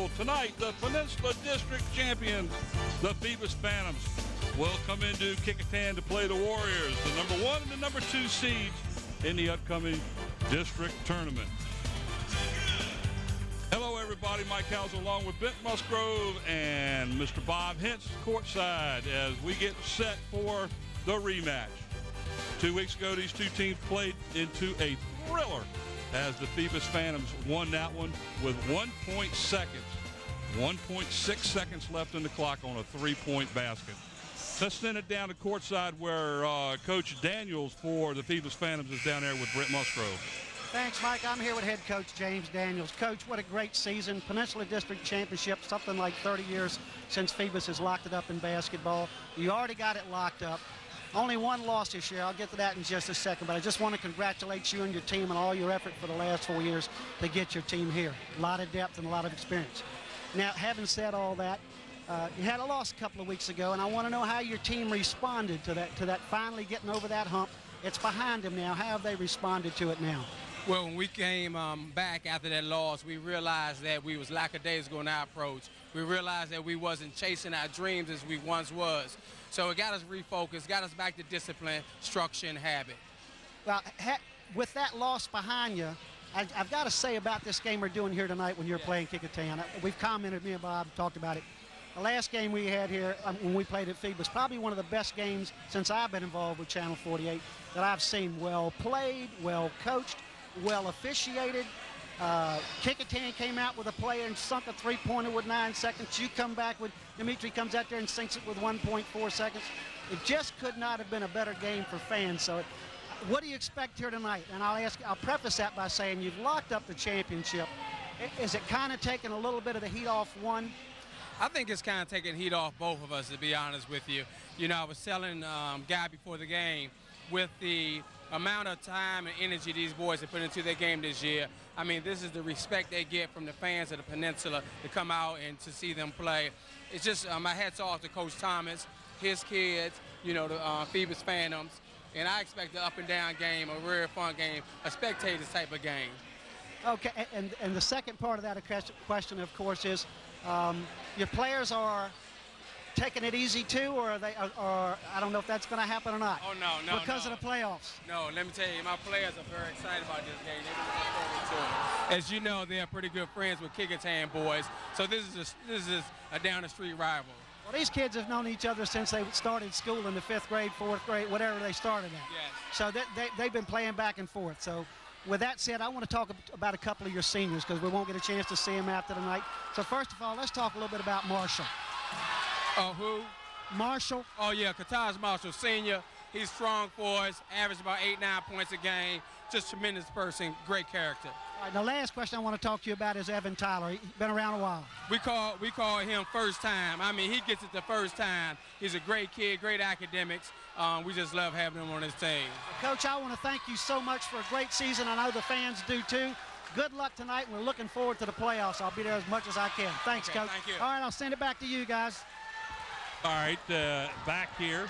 schedule. Tonight, the Peninsula District champions, the Phoebus Phantoms, will come into Kecoughtan to play the Warriors, the number 1 and the number 2 seeds in the upcoming district tournament. Hello, everybody. Mike Hauser along with Bent Musgrove and Mr. Bob Hintz courtside as we get set for the rematch. 2 weeks ago, these two teams played into a thriller as the Phoebus Phantoms won that one with 1.6 seconds left in the clock on a 3-point basket. Let's send it down to courtside where Coach Daniels for the Phoebus Phantoms is down there with Brent Musgrove. Thanks, Mike. I'm here with head coach James Daniels. Coach, what a great season. Peninsula District Championship, something like 30 years since Phoebus has locked it up in basketball. You already got it locked up. Only one loss this year. I'll get to that in just a second, but I just want to congratulate you and your team and all your effort for the last 4 years to get your team here. A lot of depth and a lot of experience. Now, having said all that, you had a loss a couple of weeks ago, and I want to know how your team responded to that finally getting over that hump. It's behind them now. How have they responded to it now? Well, when we came back after that loss, we realized that we was lackadaisical in our approach. We realized that we wasn't chasing our dreams as we once was. So it got us refocused, got us back to discipline, structure, and habit. Well, with that loss behind you, I've got to say about this game we're doing here tonight when you're playing Kecoughtan. We've commented, me and Bob talked about it. The last game we had here when we played at Phoebus, probably one of the best games since I've been involved with Channel 48 that I've seen. Well played, well coached, well officiated. Kecoughtan came out with a play and sunk a three-pointer with 9 seconds. You come back with Dimitri comes out there and sinks it with 1.4 seconds. It just could not have been a better game for fans. So what do you expect here tonight? And I'll preface that by saying you've locked up the championship. Is it kind of taking a little bit of the heat off one? I think it's kind of taking heat off both of us, to be honest with you. You know, I was telling Guy before the game, with the amount of time and energy these boys have put into their game this year, I mean, this is the respect they get from the fans of the Peninsula to come out and to see them play. It's just my hat's off to Coach Thomas, his kids, you know, the Phoebus Phantoms, and I expect an up-and-down game, a real fun game, a spectator type of game. Okay, and the second part of that question, of course, is your players are taking it easy too, or I don't know if that's going to happen or not. Oh, no. Because of the playoffs. No, let me tell you, my players are very excited about this game. They're looking forward to it. As you know, they're pretty good friends with Kecoughtan boys, so this is a down-the-street rival. Well, these kids have known each other since they started school in the 5th grade, 4th grade, whatever they started at. Yes. So they've been playing back and forth. So with that said, I want to talk about a couple of your seniors because we won't get a chance to see them after tonight. So first of all, let's talk a little bit about Marshall. Who? Marshall. Oh, yeah, Kataz Marshall, senior. He's strong for us, average about 8-9 points a game. Just tremendous person, great character. All right, the last question I want to talk to you about is Evan Tyler. He's been around a while. We call him first time. I mean, he gets it the first time. He's a great kid, great academics. We just love having him on his team. Coach, I want to thank you so much for a great season. I know the fans do too. Good luck tonight. We're looking forward to the playoffs. I'll be there as much as I can. Thanks, okay, Coach. Thank you. All right, I'll send it back to you guys. All right, back here.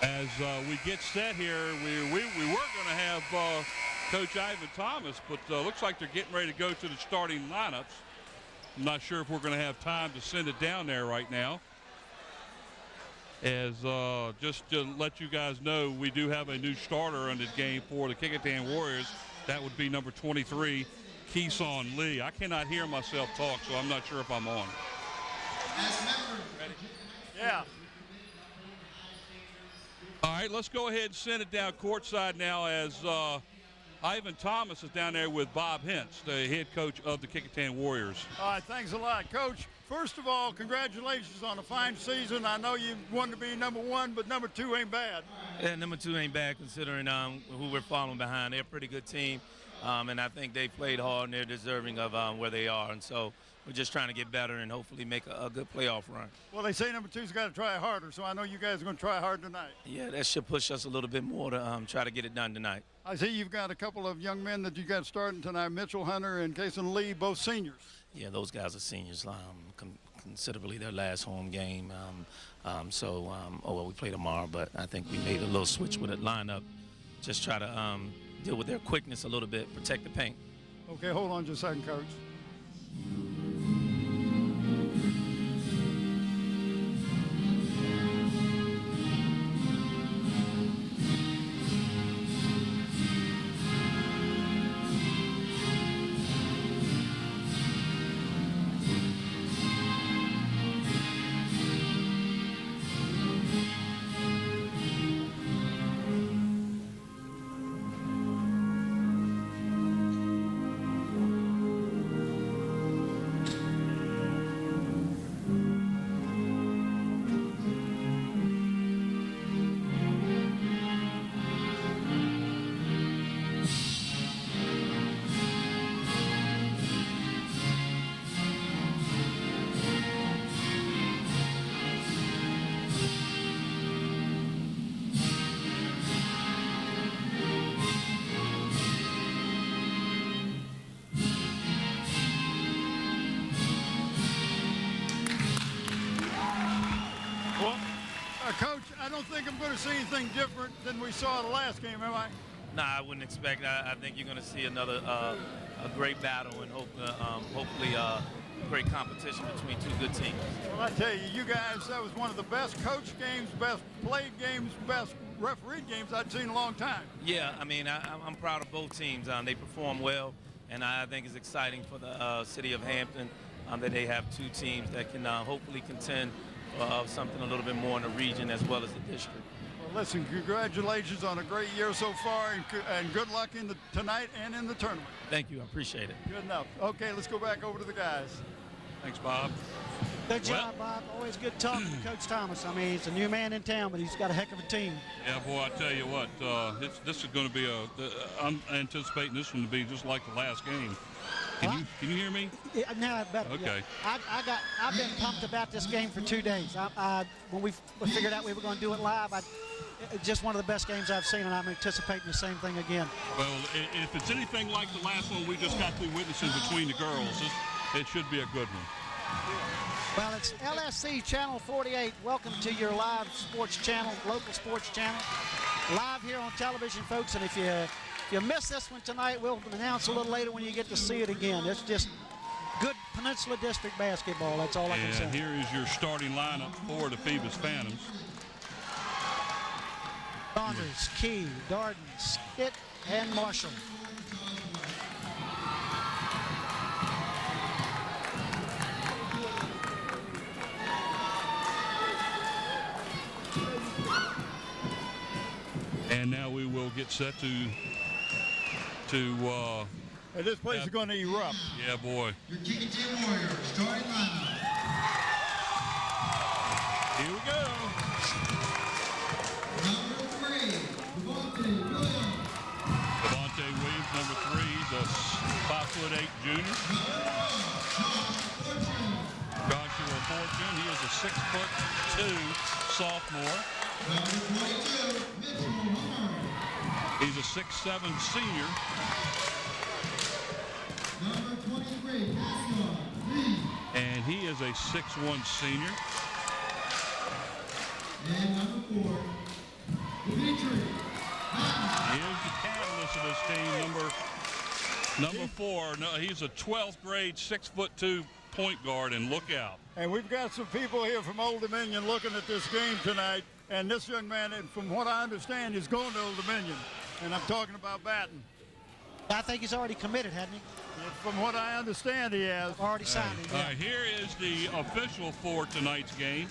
As we get set here, we were going to have Coach Ivan Thomas, but looks like they're getting ready to go to the starting lineups. I'm not sure if we're going to have time to send it down there right now. As just to let you guys know, we do have a new starter in the game for the Kecoughtan Warriors. That would be number 23, Keeson Lee. I cannot hear myself talk, so I'm not sure if I'm on. Ready? Yeah. All right, let's go ahead and send it down courtside now as Ivan Thomas is down there with Bob Hintz, the head coach of the Kecoughtan Warriors. All right, thanks a lot, Coach. First of all, congratulations on a fine season. I know you wanted to be number 1, but number 2 ain't bad. Yeah, number 2 ain't bad considering who we're following behind. They're a pretty good team, and I think they played hard and they're deserving of where they are. And so we're just trying to get better and hopefully make a good playoff run. Well, they say number 2's got to try harder, so I know you guys are going to try hard tonight. Yeah, that should push us a little bit more to try to get it done tonight. I see you've got a couple of young men that you got starting tonight, Mitchell Hunter and Kason Lee, both seniors. Yeah, those guys are seniors, considerably their last home game. We play tomorrow, but I think we made a little switch with the lineup. Just try to deal with their quickness a little bit, protect the paint. Okay, hold on just a second, Coach. don't think I'm going to see anything different than we saw the last game, am I? Nah, I wouldn't expect that. I think you're going to see another a great battle and hopefully great competition between two good teams. Well, I tell you, you guys, that was one of the best coach games, best played games, best refereed games I'd seen in a long time. Yeah, I mean, I'm proud of both teams. They perform well, and I think it's exciting for the city of Hampton that they have two teams that can hopefully contend something a little bit more in the region as well as the district. Well, listen, congratulations on a great year so far, and good luck in tonight and in the tournament. Thank you. I appreciate it. Good enough. Okay, let's go back over to the guys. Thanks, Bob. Good job, Bob. Always good talking to Coach Thomas. I mean, he's a new man in town, but he's got a heck of a team. Yeah, boy, I tell you what, this is going to be I'm anticipating this one to be just like the last game. Can you hear me? Yeah, now better. Okay. Yeah. I've been pumped about this game for 2 days. When we figured out we were going to do it live, it's just one of the best games I've seen, and I'm anticipating the same thing again. Well, if it's anything like the last one we just got through witnessing between the girls, it should be a good one. Well, it's LSC Channel 48. Welcome to your live sports channel, local sports channel. Live here on television, folks, and if you miss this one tonight, we'll announce a little later when you get to see it again. It's just good Peninsula District basketball. That's all I can say. And here is your starting lineup for the Phoebus Phantoms. Saunders, Key, Darden, Stitt, and Marshall. And now we will get set to Hey, this place is going to erupt. yeah, boy. Your Kecoughtan Warriors starting lineup. Here we go. Number 3, Devontae Williams. Devontae Williams, number 3. He's a 5'8" junior. Joshua Fortune. He is a 6'2" sophomore. Number 22, Mitchell Hunter. He's a 6'7" senior. Number 23, Cassius Lee. And he is a 6'1" senior. And number 4, Dimitri. Here's the catalyst of this team, number 4. No, he's a 12th grade 6'2" point guard, and look out. And we've got some people here from Old Dominion looking at this game tonight. And this young man, from what I understand, is going to Old Dominion. And I'm talking about Batten. I think he's already committed, hasn't he? From what I understand, he has. Already signed him. All right, here is the official for tonight's game.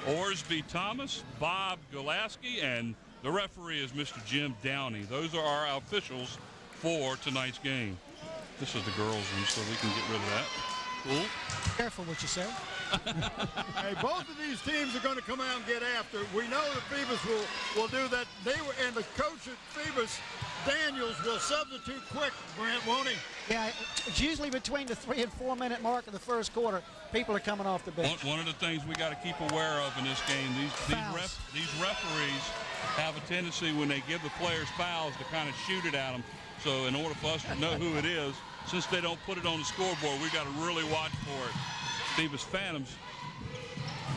Orsby Thomas, Bob Golaski, and the referee is Mr. Jim Downey. Those are our officials for tonight's game. This is the girls' room, so we can get rid of that. Cool. Careful what you say. Hey, both of these teams are going to come out and get after it. We know that Phoebus will do that. And the coach at Phoebus, Daniels, will substitute quick, Brent, won't he? Yeah, it's usually between the 3 and 4 minute mark of the first quarter, people are coming off the bench. One of the things we got to keep aware of in this game, these referees have a tendency when they give the players fouls to kind of shoot it at them. So in order for us to know who it is, since they don't put it on the scoreboard, we got to really watch for it. Phoebus Phantoms.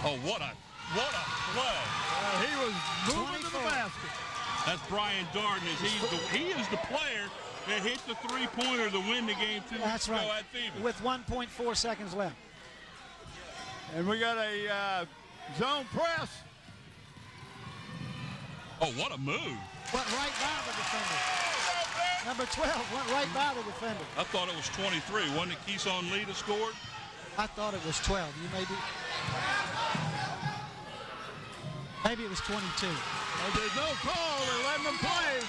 Oh, what a play! He was moving to the basket. That's Brian Darden. He is the player that hit the three-pointer to win the game 2 That's weeks ago right. at Phoebus. With 1.4 seconds left. And we got a zone press. Oh, what a move! Went right by the defender. Number 12 went right by the defender. I thought it was 23. Wasn't it Keeson Lee that scored? I thought it was 12. You maybe it was 22. And there's no call. They're letting them play.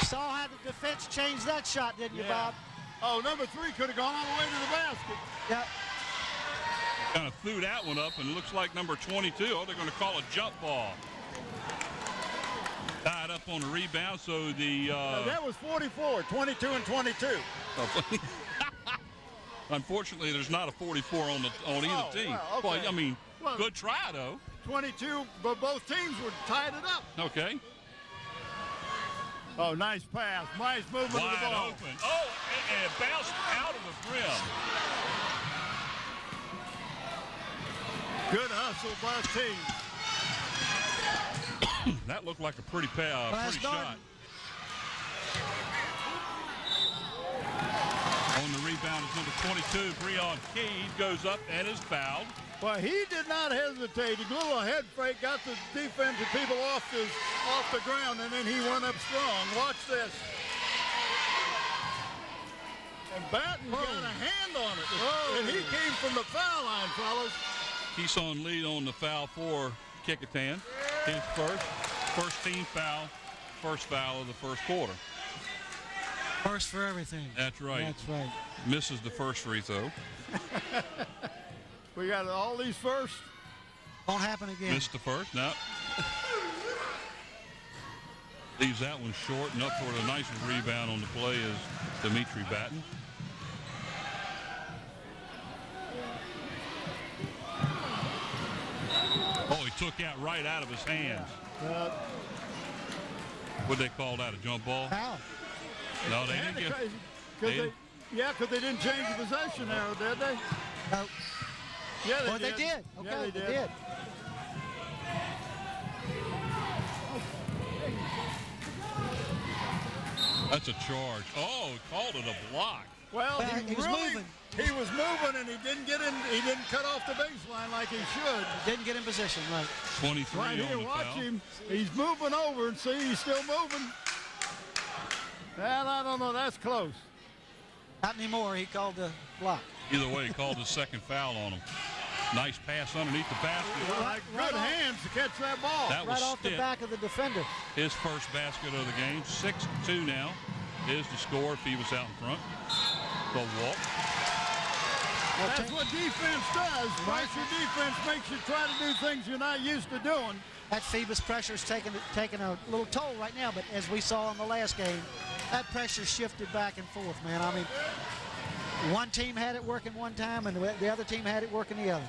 Saw how the defense changed that shot, didn't you, Bob? Oh, number 3 could have gone all the way to the basket. Yeah. Kind of threw that one up, and it looks like number 22. Oh, they're going to call a jump ball. Tied up on the rebound, so the... that was 44, 22 and 22. Unfortunately, there's not a 44 on either team. Well, okay. Well, I mean, good try, though. 22, but both teams were tied it up. Okay. Oh, nice pass. Nice movement of the Wide ball. open. Oh, and it bounced out of the rim. Good hustle by the team. That looked like a pretty pretty shot. On the rebound is number 22, Breon Key. He goes up and is fouled. Well, he did not hesitate. He blew a head fake, got the defensive people off the ground, and then he went up strong. Watch this. And Batten got a hand on it. And he came from the foul line, fellas. Keyshawn lead on the foul for Kecoughtan. His first team foul, first foul of the first quarter. First for everything. That's right. That's right. Misses the first free throw. We got all these first. Won't happen again. Missed the first. No. Leaves that one short, and up for the nice rebound on the play is Dimitri Batten. Oh, he took that right out of his hands. What'd they call that, a jump ball? Foul. No, they didn't get Because they didn't change the possession arrow, did they? No. Yeah, they Well, did. they did. Okay, Yeah, they they did. did. That's a charge. Oh, he called it a block. Well, He was moving. He was moving, and he didn't get in. He didn't cut off the baseline like he should. Didn't get in position, right. 23 Right on here, the watch foul. him. He's moving over, and see, he's still moving. Well, I don't know. That's close. Not anymore. He called the block. Either way, he called his second foul on him. Nice pass underneath the basket. Good hands to catch that ball. That was Right off the Stitt. back of the defender. His first basket of the game. 6-2 now is the score. Phoebus out in front. The walk. That's what defense does. Pressure defense makes you try to do things you're not used to doing. That Phoebus pressure's taking a little toll right now, but as we saw in the last game, that pressure shifted back and forth, man. I mean, one team had it working one time, and the other team had it working the other.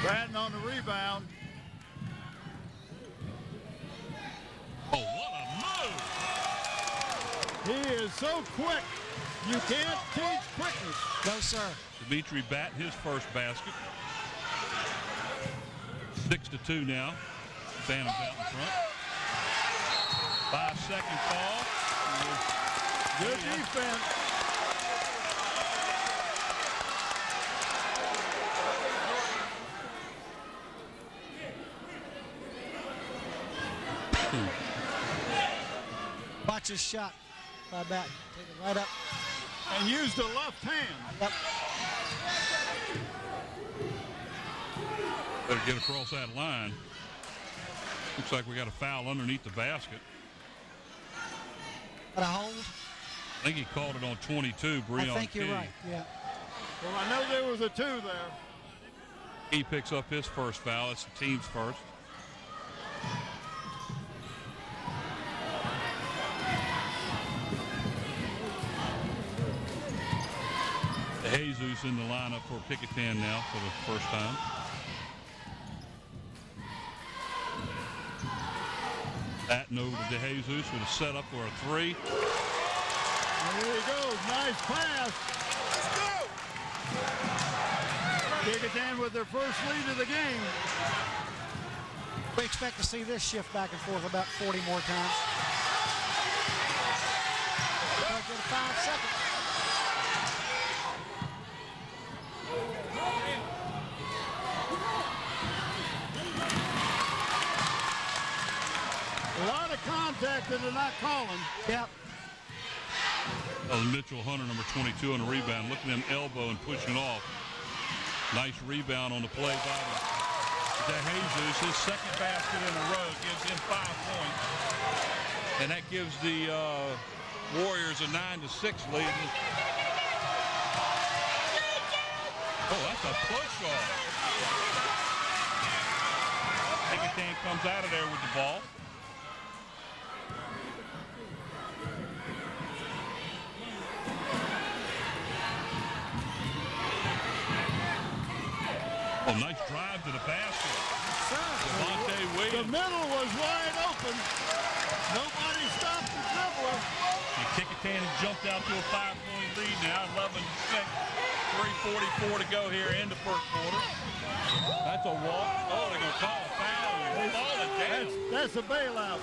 Batten on the rebound. Oh, what a move! He is so quick. You can't teach quickness. No, sir. Dimitri Batten, his first basket. 6-2 now. Phantoms out in front. 5-second call. Good defense. Watch his shot by Batten. Take it right up. And used the left hand. Yep. Better get across that line. Looks like we got a foul underneath the basket. Got a hold? I think he called it on 22, Breon I think you're Key. right, yeah. Well, I know there was a 2 there. He picks up his first foul. It's the team's first. Jesus in the lineup for Kecoughtan now for the first time. Batten over to DeJesus with a setup for a 3. There he goes. Nice pass. Kecoughtan with their first lead of the game. We expect to see this shift back and forth about 40 more times. We'll get 5 seconds. A lot of contact that they're not calling. Yep. That was Mitchell Hunter, number 22, on the rebound. Look at him elbow and pushing off. Nice rebound on the play by DeJesus. His second basket in a row gives him 5 points. And that gives the Warriors a 9-6 lead. Oh, that's a push-off. Kecoughtan comes out of there with the ball. drive to the basket. The Williams. middle was wide open. Nobody stopped the dribbler. And Kecoughtan has jumped out to a 5-point lead now, 11-6. 3:44 to go here in the first quarter. That's a walk. Oh, they're going to call a foul. They're falling down. That's a bailout.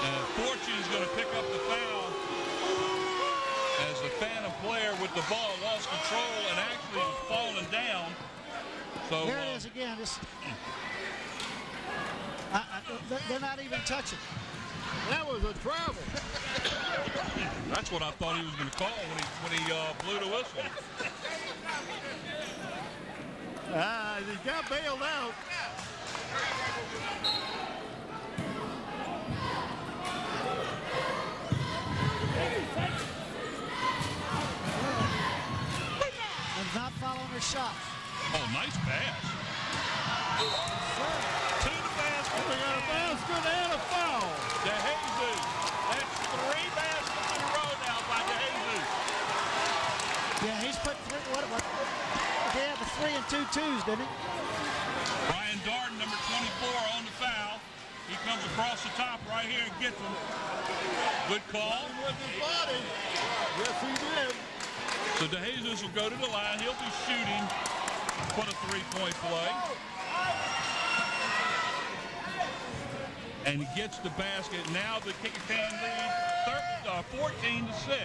And Fortune is going to pick up the foul as the Phantom player with the ball lost control and actually was falling down. So There it is again. They're not even touching. That was a travel. that's what I thought he was going to call when he blew the whistle. He got bailed out. And not following their shots. Oh, nice pass. To the basket. We got a basket and a foul. DeJesus. That's 3 baskets in a row now by DeJesus. Yeah, he's put three. He had the 3 and 2 twos, didn't he? Brian Darden, number 24, on the foul. He comes across the top right here and gets him. Good call. With his body. Yes, he did. So DeJesus will go to the line. He'll be shooting for the 3-point play. And he gets the basket. Now the Kecoughtan lead 14-6.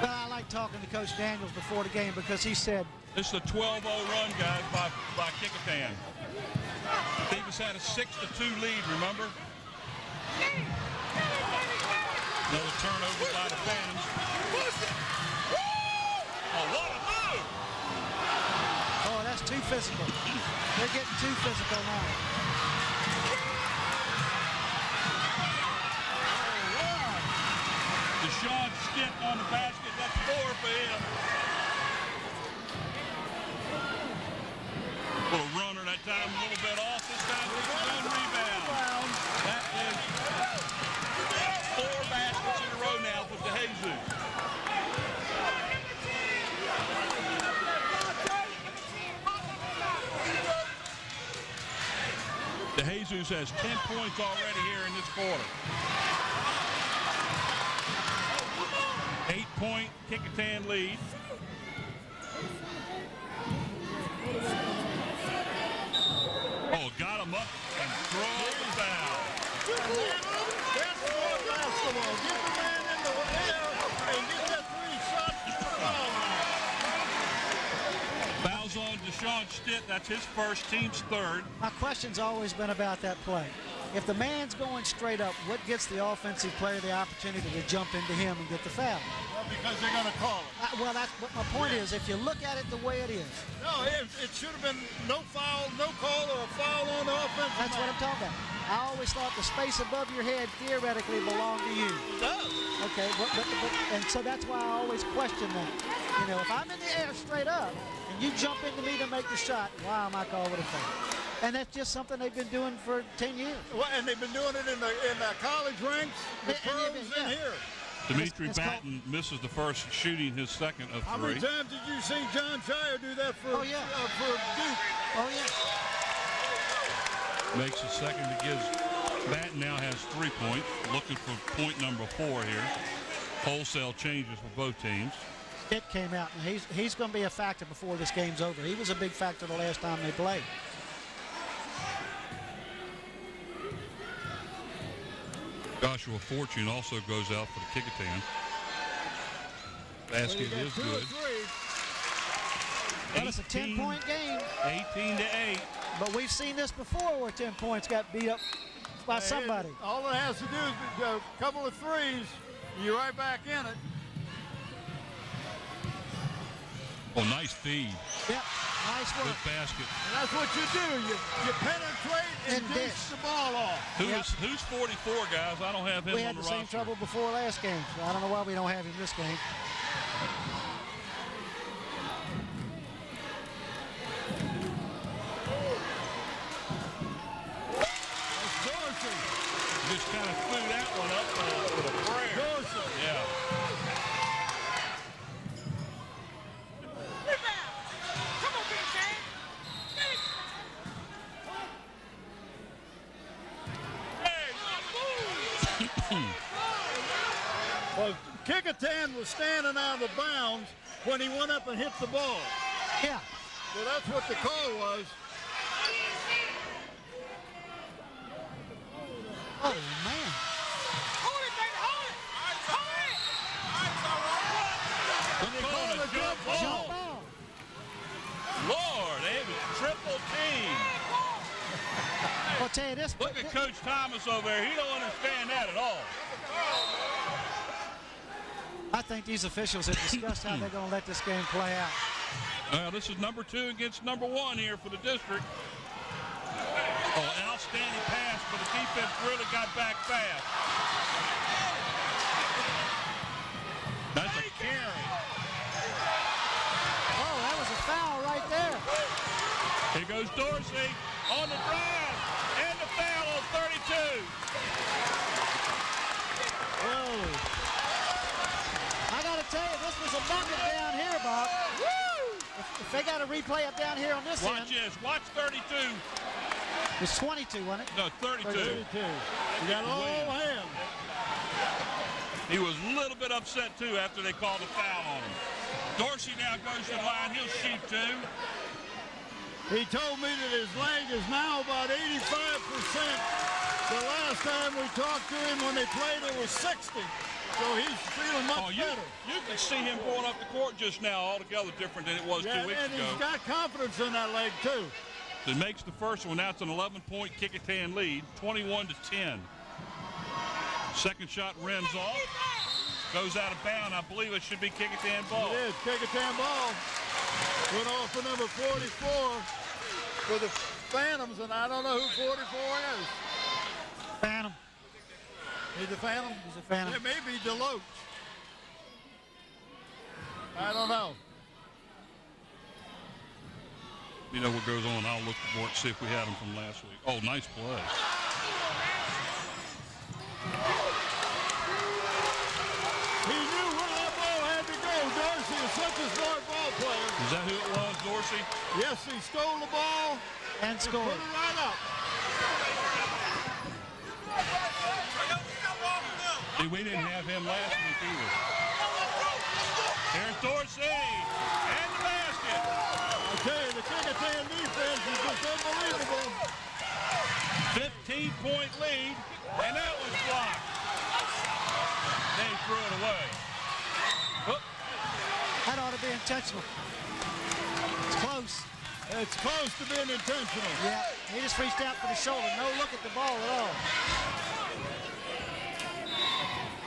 Well, I like talking to Coach Daniels before the game because he said, This is a 12-0 run, guys, by Kecoughtan. Phoebus had a 6-2 lead, remember? Another turnover by the Phantoms. Oh, what a move! oh, that's too physical. They're getting too physical now. Deshaun Stitt on the basket. That's 4 for him. Little runner that time, a little bit off. This time, it's his own rebound. That is 4 baskets in a row now for DeJesus. DeJesus has 10 points already here in this quarter. 8-point Kecoughtan lead. Oh, got him up and throws him down. That's more basketball. Get the man in the air and get that 3 shots to the foul line. Fouls on Deshaun Stitt. That's his first, team's third. My question's always been about that play. If the man's going straight up, what gets the offensive player the opportunity to jump into him and get the foul? Well, because they're going to call it. Well, that's what my point is. If you look at it the way it is, No, it should have been no foul, no call, or a foul on the offensive. that's what I'm talking about. I always thought the space above your head theoretically belonged to you. It does. Okay, and so that's why I always question that. You know, if I'm in the air straight up and you jump into me to make the shot, why am I called with a foul? And that's just something they've been doing for 10 years. Well, and they've been doing it in the college ranks, the And pros they've been- in here. Dimitri It's called- Batten misses the first, shooting his second of How 3. many times did you see John Shire do that for, Oh, yeah. for Duke? Oh, yeah. Makes the second that gives Batten now has 3 points. Looking for point number 4 here. Wholesale changes for both teams. It came out, and he's going to be a factor before this game's over. He was a big factor the last time they played. Joshua Fortune also goes out for the Kecoughtan. Basket Well, you is got 2 or good. 3. But it's a 10-point game. 18-8. But we've seen this before where 10 points got beat up by somebody. All it has to do is a couple of threes, you're right back in it. Oh, nice feed. Yep, nice Good work. basket. And that's what you do. You penetrate and And dish dish. the ball off. Who's 44, guys? I don't have him We on had the the same roster. trouble before last game, so I don't know why we don't have him this game. It's Dorsey. Just kind of threw that one up with a prayer. Dorsey. Yeah. Well, Kecoughtan was standing out of bounds when he went up and hit the ball. Yeah. So that's what the call was. Oh, man. They're calling a jump ball. Jump ball. Lord, it was triple team. I'll tell you this. Look at Coach Thomas over there. He don't understand that at all. I think these officials have discussed how they're going to let this game play out. Well, this is number 2 against number 1 here for the district. Oh, outstanding pass, but the defense really got back fast. That's a carry. Oh, that was a foul right there. Here goes Dorsey on the drive, and the foul on 32. Whoa. I got to tell you, this was a bucket down here, Bob. If they got a replay up down here on this Watch end. this. Watch 32. It's 22, wasn't it? No, 32. 32. You got all hands. He was a little bit upset, too, after they called a foul on him. Dorsey now goes to the line. He'll shoot, too. He told me that his leg is now about 85%. The last time we talked to him when they played, it was 60. So he's feeling much better. You can see him going up the court just now altogether different than it was 2 weeks and ago. he's got confidence in that leg, too. It makes the first one. Now it's an 11-point Kecoughtan lead, 21-10. Second shot rims off. Goes out of bounds. I believe it should be Kecoughtan ball. It is. Kecoughtan ball. Went off for number 44 for the Phantoms, and I don't know who 44 is. Phantom. He's a Phantom? He's a Phantom. It may be Deloach. I don't know. You know what goes on. I'll look for it, see if we had him from last week. Oh, nice play. He knew where that ball had to go. Dorsey is such a smart ball player. Is that who it was, Dorsey? Yes, he stole the ball And put scored. it right up. See, we didn't have him last week either. Here's Dorsey and the basket. I tell you, the Kecoughtan defense is just unbelievable. 15-point lead, and that was blocked. They threw it away. Whoop. That ought to be intentional. It's close. It's close to being intentional. Yeah, he just reached out for the shoulder. No look at the ball at all.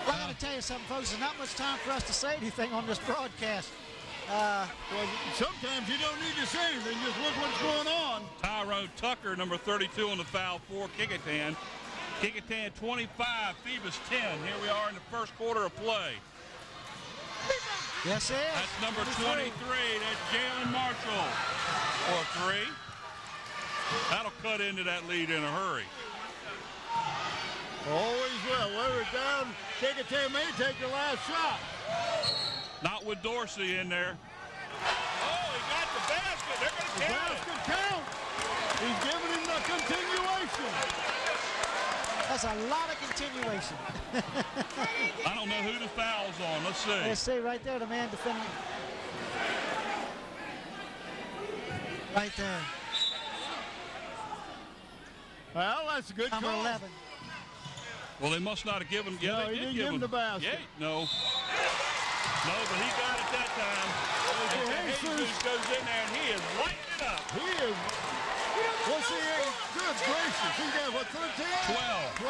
Well, I got to tell you something, folks. There's not much time for us to say anything on this broadcast. Well, sometimes you don't need to say anything. Just look what's going on. Tyrone Tucker, number 32 on the foul for Kecoughtan. Kecoughtan 25, Phoebus 10. Here we are in the first quarter of play. Yes, it is. That's number 23. That's Jalen Marshall for 3. That'll cut into that lead in a hurry. Always will. We're down. Kecoughtan may take the last shot. Not with Dorsey in there. Oh, he got the basket. They're going to The count it. basket count. He's giving him the continuation. That's a lot of continuation. I don't know who the foul's on. Let's see. Let's see right there, the man defending. Right there. Well, that's a good Number call. 11. Well, they must not have given. Yeah, No, they he did didn't give give him the basket. Yeah, no. No, but he got it that time. And Jesus goes in there, and he is lighting it up. He is. What's he? Good gracious. He got what, 13? 12.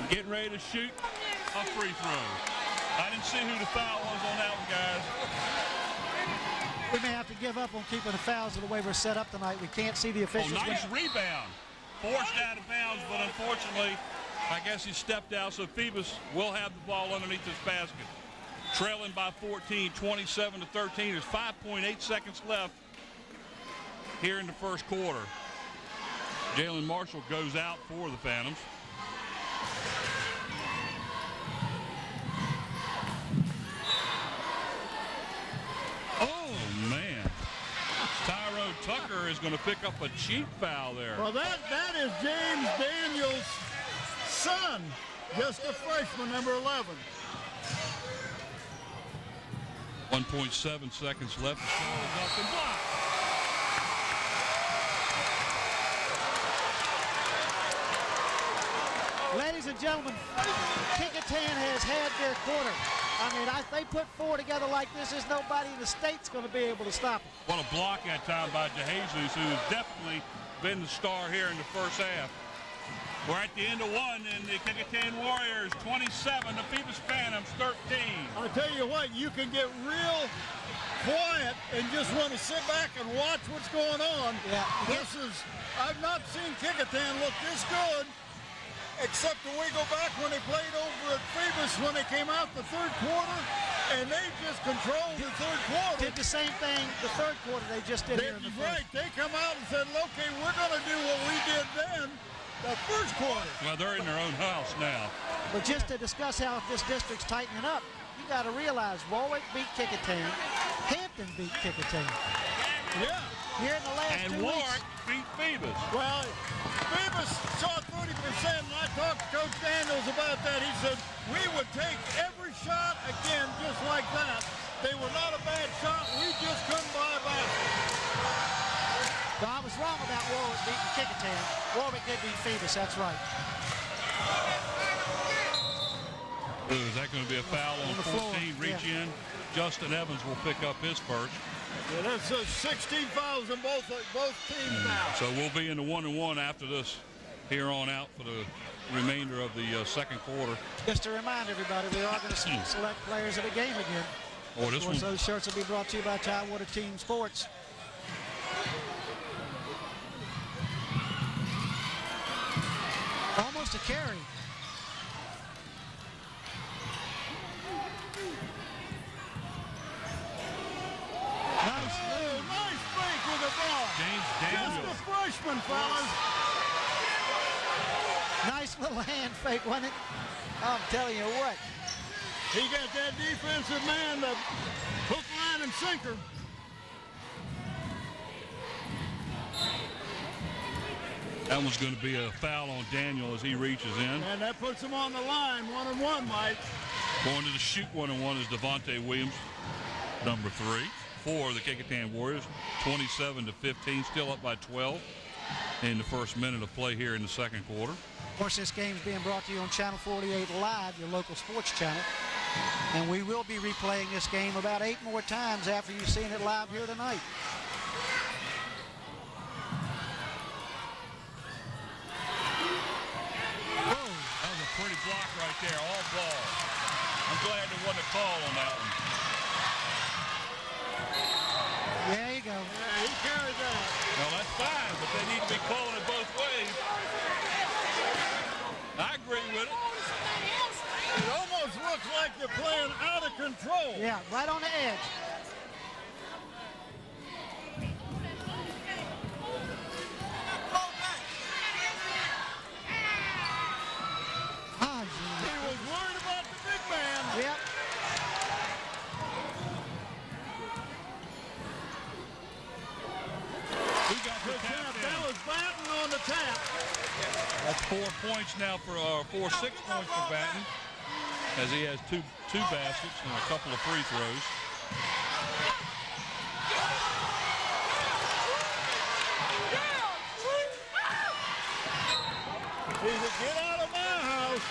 12? Getting ready to shoot a free throw. I didn't see who the foul was on that one, guys. We may have to give up on keeping the fouls the way we're set up tonight. We can't see the Oh, officials. nice rebound. Forced out of bounds, but unfortunately, I guess he stepped out, so Phoebus will have the ball underneath this basket. Trailing by 14, 27-13. There's 5.8 seconds left here in the first quarter. Jalen Marshall goes out for the Phantoms. Oh, man. Tyrone Tucker is going to pick up a cheap foul there. Well, that is James Daniels' son, just a freshman, number 11. 1.7 seconds left. The shot is up and blocked. Ladies and gentlemen, Kecoughtan has had their quarter. I mean, they put 4 together like this. There's nobody in the state's going to be able to stop them. What a block that time by DeJesus, who has definitely been the star here in the first half. We're at the end of one, and the Kecoughtan Warriors 27, the Phoebus Phantoms 13. I'll tell you what, you can get real quiet and just want to sit back and watch what's going on. Yeah. I've not seen Kecoughtan look this good, except when we go back when they played over at Phoebus when they came out the third quarter, and they just controlled the third quarter. Did the same thing the third quarter they just did here in the first. Right, they come out and said, okay, we're going to do what we did then, the first quarter. Well, they're in their own house now. But just to discuss how this district's tightening up, you got to realize Warwick beat Kecoughtan, Hampton beat Kecoughtan. Yeah. Here in the last And 2 Warwick weeks. beat Phoebus. Well, Phoebus shot 30%, and I talked to Coach Daniels about that. He said, we would take every shot again just like that. They were not a bad shot. We just couldn't buy a basket. No, I was wrong about Warwick beating Kecoughtan. Warwick did beat Phoebus, that's right. Ooh, is that going to be a foul on the 14? floor, Reach in. Justin Evans will pick up his first. Yeah, that's 16 fouls in both teams now. So we'll be in the 1-1 after this here on out for the remainder of the second quarter. Just to remind everybody, we are going to select players of the game again. Oh, this Of one. course, those shirts will be brought to you by Tidewater Team Sports. Almost a carry. Nice move. Nice fake with the ball. James Just Daniels. a freshman, fellas. Nice little hand fake, wasn't it? I'm telling you what. He got that defensive man, the hook, line, and sinker. That one's going to be a foul on Daniel as he reaches in. And that puts him on the line, 1-1, Mike. Going to the shoot 1-1 is Devontae Williams, number 3. For the Kecoughtan Warriors, 27-15, still up by 12 in the first minute of play here in the second quarter. Of course, this game is being brought to you on Channel 48 Live, your local sports channel. And we will be replaying this game about 8 more times after you've seen it live here tonight. Whoa. That was a pretty block right there, all ball. I'm glad there wasn't a call on that one. There you go. Yeah, he carried that. Well, that's fine, but they need to be calling it both ways. I agree with it. It almost looks like they're playing out of control. Yeah, right on the edge. Ah, He was worried about the big man. yep. We got the Good tap tap. in. That was Batten on the tap. That's 4 points now for 6 points for Batten, as he has two baskets and a couple of free throws. He said, get out of my house.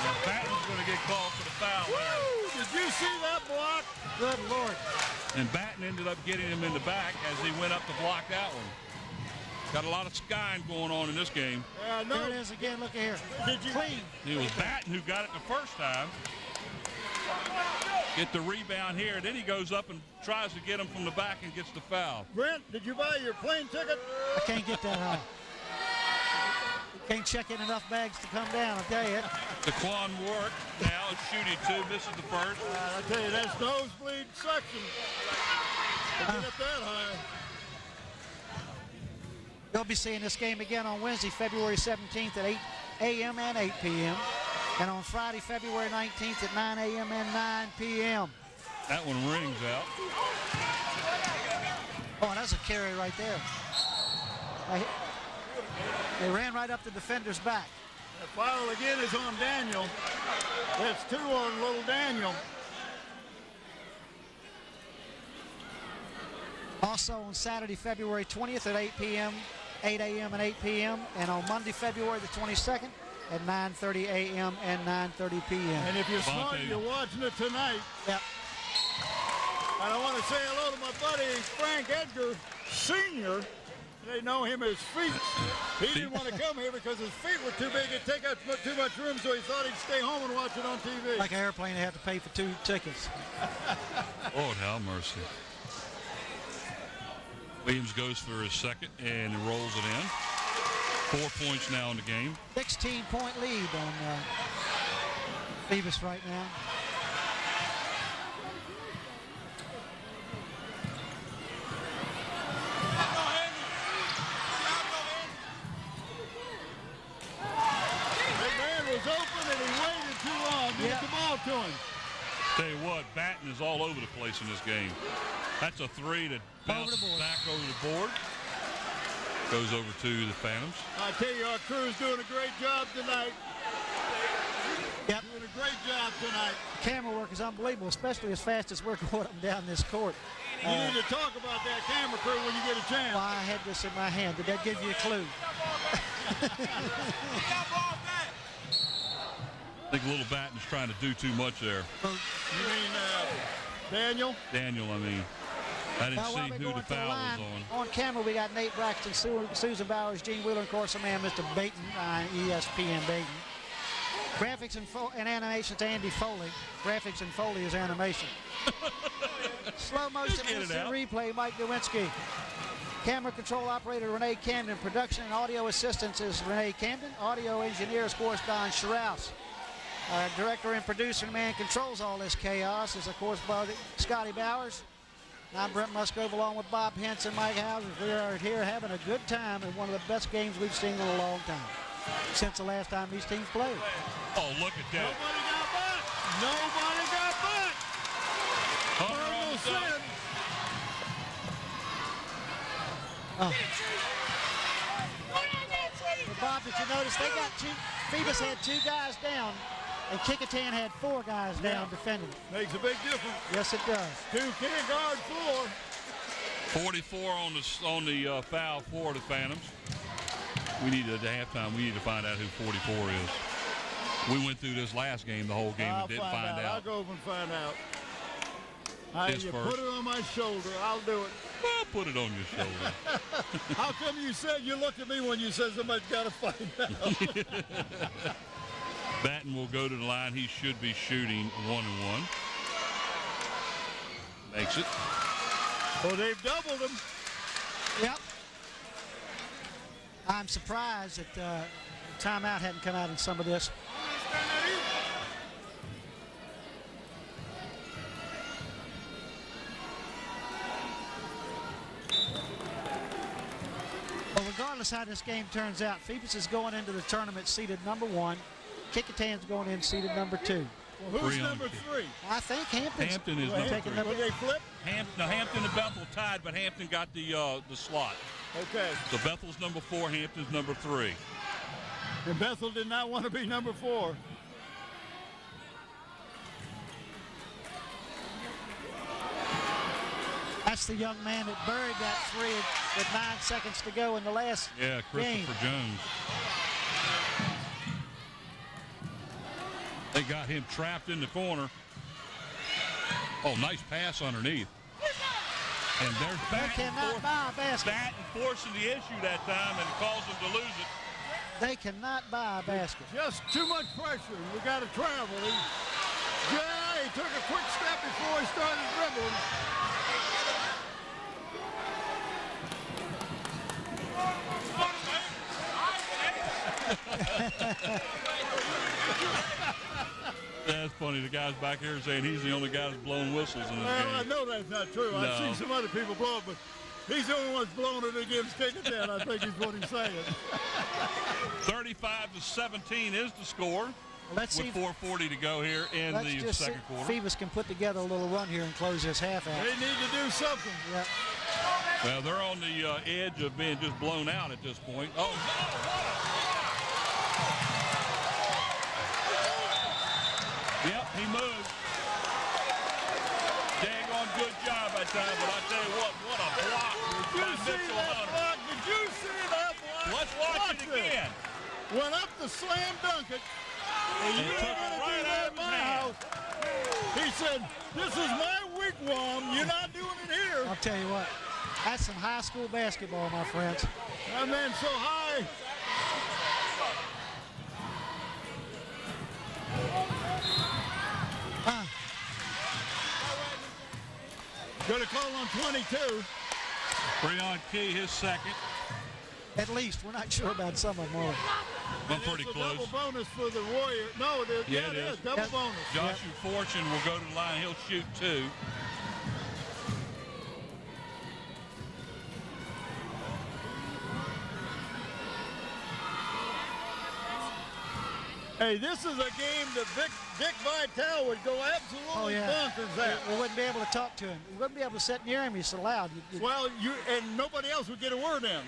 Now Batten's going to get called for the foul there. Woo! Did you see that block? Good Lord. And Batten ended up getting him in the back as he went up to block that one. Got a lot of skying going on in this game. Yeah, no. Here it is again. Look at here. Did you? Clean. It was Batten who got it the first time. Get the rebound here. Then he goes up and tries to get him from the back and gets the foul. Brent, did you buy your plane ticket? I can't get that high. Can't check in enough bags to come down, I'll tell you. DeQuan Work now is shooting 2, misses the first. I tell you, that's nosebleed section. To get up that high. You'll be seeing this game again on Wednesday, February 17th at 8 a.m. and 8 p.m. And on Friday, February 19th at 9 a.m. and 9 p.m. That one rings out. Oh, that's a carry right there. They ran right up the defender's back. The foul again is on Daniel. That's 2 on little Daniel. Also on Saturday, February 20th at 8 p.m., 8 a.m. and 8 p.m., and on Monday, February the 22nd at 9:30 a.m. and 9:30 p.m. And if you're smart, you're watching it tonight. Yep. And I want to say hello to my buddy Frank Edgar Sr. They know him as Feet. He didn't want to come here because his feet were too big to take up too much room, so he thought he'd stay home and watch it on TV. Like an airplane, they have to pay for 2 tickets. Lord have mercy. Williams goes for his second and rolls it in. 4 points now in the game. 16-point lead on Phoebus right now. The man was open and he waited too long. Get the ball to him. Tell you what, Batten is all over the place in this game. That's a 3 that bounces back over the board. Goes over to the Phantoms. I tell you, our crew's doing a great job tonight. Yep. Doing a great job tonight. Camera work is unbelievable, especially as fast as we're going up and down this court. You need to talk about that camera crew when you get a chance. Well, I had this in my hand. Did that give you a clue? I think little Batten's trying to do too much there. You mean Daniel? Daniel, I mean. I didn't see who the foul was on. On camera, we got Nate Braxton, Susan Bowers, Gene Wheeler, and of course, our man, Mr. Baton, ESPN Baton. Graphics and animations, Andy Foley. Graphics and Foley is animation. Slow motion instant replay, Mike Nowinski. Camera control operator, Renee Camden. Production and audio assistance is Renee Camden. Audio engineer, of course, Don Schraus. Director and producer, the man controls all this chaos, is, of course, Scotty Bowers. I'm Brent Musgrove along with Bob Hintz and Mike Hauser. We are here having a good time in one of the best games we've seen in a long time since the last time these teams played. Oh, look at that. Nobody got back. Nobody got back. Horrible sin. But Bob, did you notice they got Phoebus had 2 guys down, and Kecoughtan had 4 guys down defending. Makes a big difference. Yes, it does. 2 can't guard 4. 44 on the foul for the Phantoms. We need at halftime. We need to find out who 44 is. We went through this last game, the whole game, and didn't find out. I'll go over and find out. You put it on my shoulder. I'll do it. Well, put it on your shoulder. How come you said you looked at me when you said somebody's got to find out? Batten will go to the line. He should be shooting 1-1. Makes it. Well, they've doubled him. Yep. I'm surprised that timeout hadn't come out in some of this. Well, regardless how this game turns out, Phoebus is going into the tournament seeded number 1. Kecoughtan's going in seeded number 2. Well, who's number 3? I think Hampton is number 3. Will they flip? Hampton and Bethel tied, but Hampton got the slot. Okay. So Bethel's number 4, Hampton's number 3. And Bethel did not want to be number 4. That's the young man that buried that 3 with 9 seconds to go in the last game. Christopher Jones. They got him trapped in the corner. Oh, nice pass underneath. And there's Batten forcing the issue that time and caused them to lose it. They cannot buy a basket. Just too much pressure. We got to travel. He took a quick step before he started dribbling. That's funny. The guy's back here saying he's the only guy that's blowing whistles in this game. I know that's not true. I've seen some other people blow it, but he's the only one that's blowing it against Kecoughtan, I think is what he's saying. 35-17 is the score. Let's with 4:40 to go here in the second quarter. Phoebus can put together a little run here and close this half out. They need to do something. Yep. Well, they're on the edge of being just blown out at this point. Oh, yep, he moved. Daggone good job that time, but I tell you what a block by Mitchell Hunter. Did you see that block? Let's watch it again. Went up to slam dunk it. And you took ain't it gonna right do out that of in his my hand. house. He said, this is my wigwam. You're not doing it here. I'll tell you what, that's some high school basketball, my friends. That man's so high. Gonna call on 22. Breon Key, his second. At least, we're not sure about some of them. Well, pretty It's a close. double bonus for the Warrior. No, it Yeah, it is. double Yep. bonus. Joshua Fortune will go to the line. He'll shoot 2. Hey, this is a game that Dick Vitale would go absolutely Oh, yeah. bonkers at. We wouldn't be able to talk to him. We wouldn't be able to sit near him. He's so loud. Well, and nobody else would get a word in.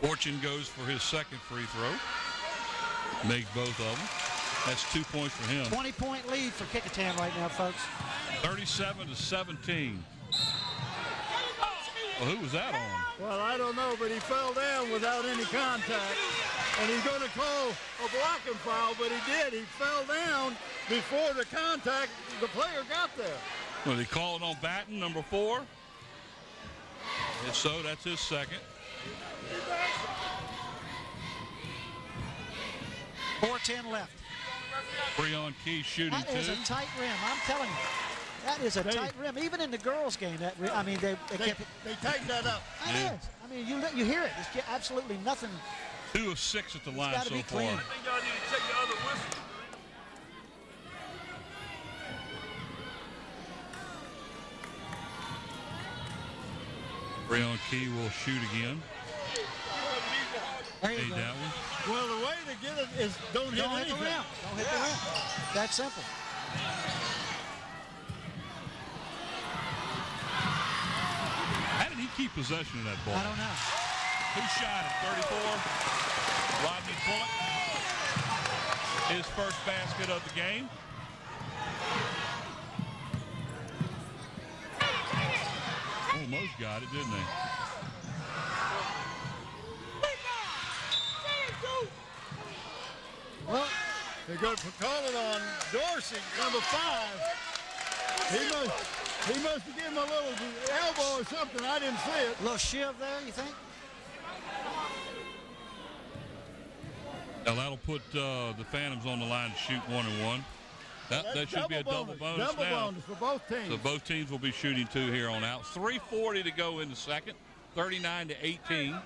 Fortune goes for his second free throw. Makes both of them. That's 2 points for him. 20-point lead for Kecoughtan right now, folks. 37-17. Well, who was that on? Well, I don't know, but he fell down without any contact. And he's going to call a blocking foul, but he did. He fell down before the contact. The player got there. Well, they called on Batten, number 4. If so, that's his second. 4:10 left. Breon Key shooting That is 2. a tight rim. I'm telling you. That is a tight rim. Even in the girls' game, they kept it. They tightened that up. It Yeah. is. I mean, you hear it. It's absolutely nothing. 2 of 6 at the line gotta so be far. clean. I think y'all need to check your other whistle. Breon Key will shoot again. There you Hey, go. that one. Well, the way to get it is don't hit Don't hit the anything. rim. Don't hit the rim. That simple. How did he keep possession of that ball? I don't know. Who shot it? 34. Rodney Bullock. His first basket of the game. Almost got it, didn't they? Well, They're going to call it on Dorsey, number 5. He must have given him a little elbow or something. I didn't see it. a little shiv there, you think? Now that'll put the Phantoms on the line to shoot 1-1. That should be a double bonus Double now. bonus for both teams. So both teams will be shooting 2 here on out. 3:40 to go in the second. 39-18.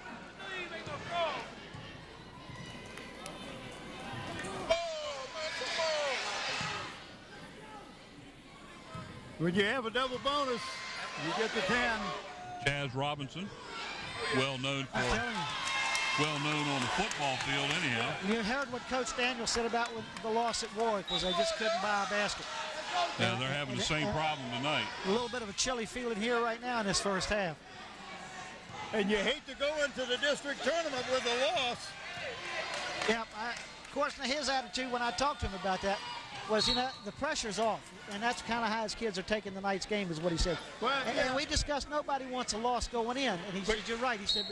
When you have a double bonus, you get the 10. Chaz Robinson, well known I'm telling you. on the football field anyhow. You heard what Coach Daniel said about with the loss at Warwick was they just couldn't buy a basket. Yeah, they're having the same problem tonight. A little bit of a chilly feeling here right now in this first half. And you hate to go into the district tournament with a loss. Yeah, of course, his attitude when I talked to him about that was, the pressure's off. And that's kind of how his kids are taking tonight's game is what he said. Well, And we discussed nobody wants a loss going in. And he said, you're right. He said,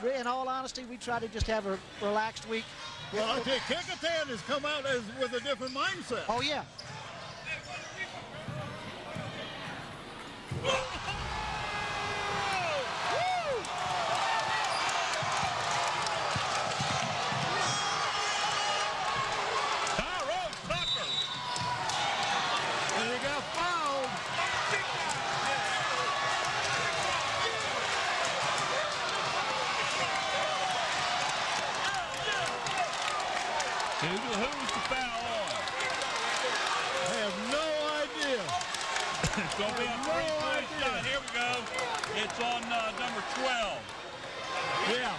but in all honesty, we try to just have a relaxed week. Well, I tell you, Kecoughtan has come out with a different mindset. Oh, yeah. Tyrone Tucker. And he got fouled. Who's the foul on? I have no idea. It's going to be a three-point shot. Here we go. It's on number 12. Yeah.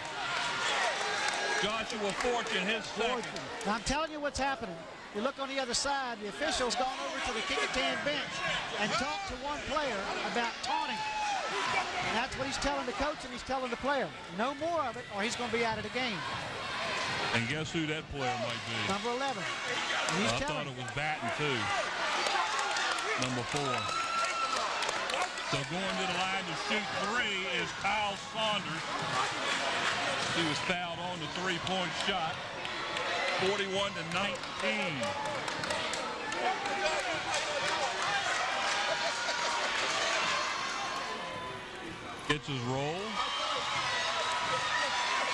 Joshua Fortune, his second. Now, I'm telling you what's happening. You look on the other side, the official's gone over to the Kecoughtan bench and talked to one player about taunting. And that's what he's telling the coach and he's telling the player. No more of it or he's going to be out of the game. And guess who that player might be? Number 11. And he's I thought it was Batten, too. Number 4. So going to the line to shoot 3 is Kyle Saunders. He was fouled on the three-point shot. 41-19. Gets his roll.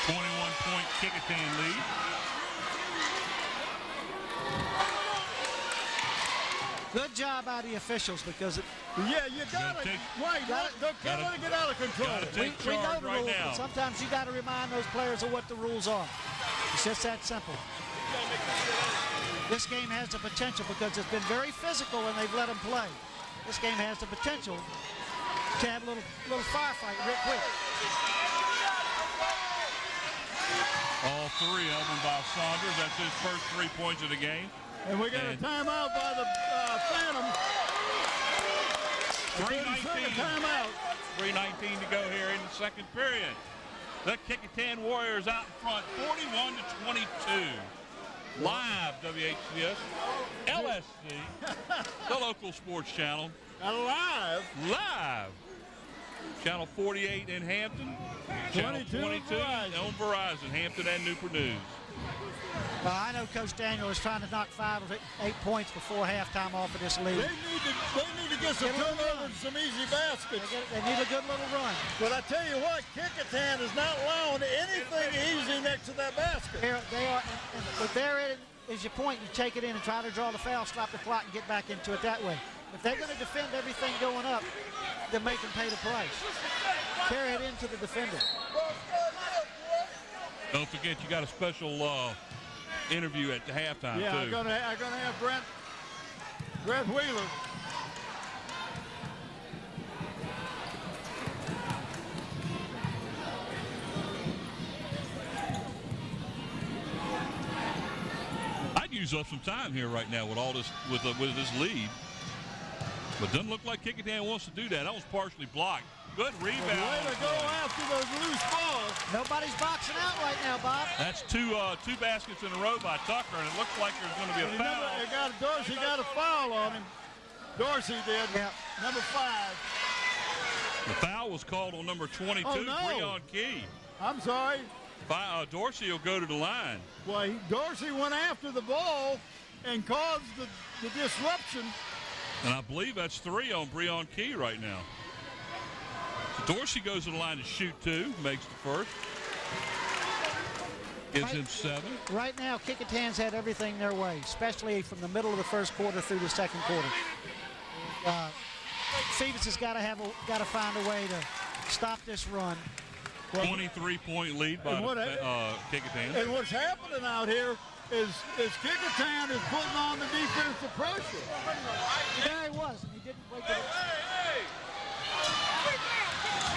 21-point Kecoughtan lead. Good job by the officials because Yeah, you got to. Right, don't let it get out of control. we know the rules, but sometimes you got to remind those players of what the rules are. It's just that simple. This game has the potential because it's been very physical when they've let them play. This game has the potential to have a little firefight real quick. All 3 of them by Saunders. That's his first 3 points of the game. And we got a timeout by the Phantom. 3:19. Timeout. 3:19 to go here in the second period. The Kecoughtan Warriors out in front, 41-22. Live, WHCS, LSC, the local sports channel. Alive. Live. Channel 48 in Hampton. Channel 22 on Verizon, Hampton and Newport News. Well, I know Coach Daniel is trying to knock 5 or 8 points before halftime off of this lead. They need to get some turnovers and some easy baskets. They need a good little run. But I tell you what, Kecoughtan is not allowing anything easy next to that basket. They are, but there is your point. You take it in and try to draw the foul, stop the clock, and get back into it that way. If they're going to defend everything going up, then make them pay the price. Carry it into the defender. Don't forget, you got a special interview at the halftime, yeah, too. I'm gonna have Brent Wheeler. I'd use up some time here right now with all this with this lead. But doesn't look like Kecoughtan wants to do that. That was partially blocked. Good rebound. Way to go after those loose balls. Nobody's boxing out right now, Bob. That's two baskets in a row by Tucker, and it looks like there's going to be a foul. Dorsey got a foul on him. Dorsey did. Yeah. Number 5. The foul was called on number 22, Oh, no. Breon Key. I'm sorry. Dorsey will go to the line. Well, Dorsey went after the ball and caused the disruption. And I believe that's 3 on Breon Key right now. So Dorsey goes to the line to shoot 2, makes the first. Gives him 7. Right now, Kecoughtan's had everything their way, especially from the middle of the first quarter through the second quarter. Phoebus has got to find a way to stop this run. 23-point lead by Kecoughtan. And what's happening out here is Kecoughtan is putting on the defensive pressure. There he was, and he didn't wait to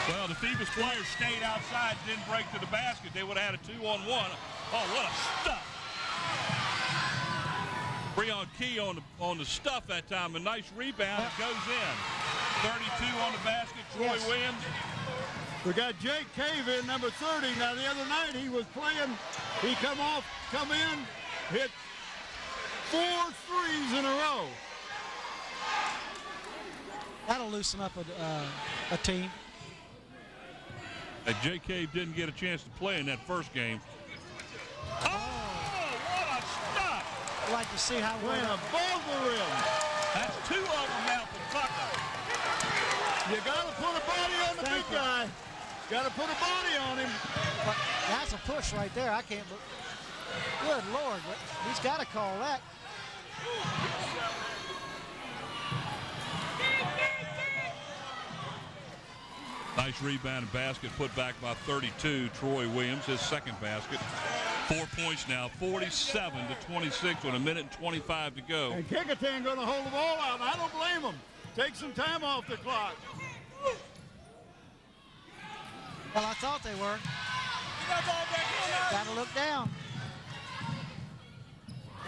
Well, the Phoebus players stayed outside, didn't break to the basket. They would have had a 2-on-1. Oh, what a stuff. Breon Key on the stuff that time. A nice rebound. It goes in. 32 on the basket. Troy Williams. We got Jake Cave in, number 30. Now, the other night he was playing. He come in, hit 4 threes in a row. That'll loosen up a team. Jay Cave didn't get a chance to play in that first game. Oh, what a stop! I'd like to see how Playing above the rim. That's 2 of them now for Tucker. You got to put a body on the big guy. Got to put a body on him. But that's a push right there. I can't. Good Lord, he's got to call that. Nice rebound and basket put back by 32, Troy Williams, his second basket. 4 points now, 47-26 with 1:25 to go. And Kecoughtan going to hold the ball out. I don't blame them. Take some time off the clock. Well, I thought they were. Got to look down.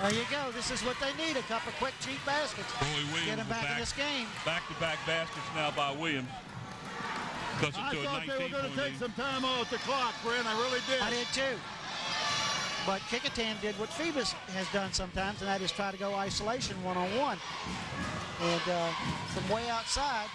There you go. This is what they need, a couple quick, cheap baskets. Roy Williams Get them back in this game. Back-to-back baskets now by Williams. Cuts it I to a thought they were going to 19-point take lead. some time off the clock, Brent. I really did. I did too. But Kecoughtan did what Phoebus has done sometimes, and that is try to go isolation one-on-one. And from way outside,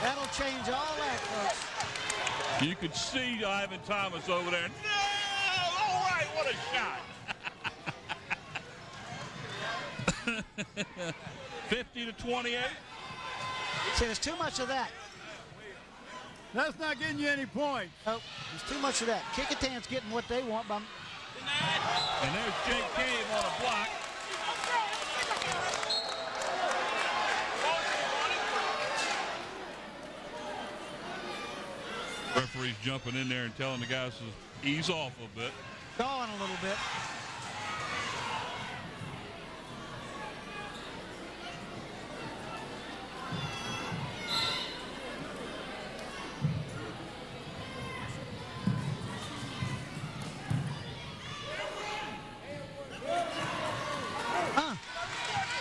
that'll change all that, folks. You could see Ivan Thomas over there. No! All right, what a shot. 50-28. See, there's too much of that. That's not getting you any points. Oh, there's too much of that. Kecoughtan's getting what they want. And there's Jake Cave on a block. Referee's jumping in there and telling the guys to ease off a bit. Going a little bit.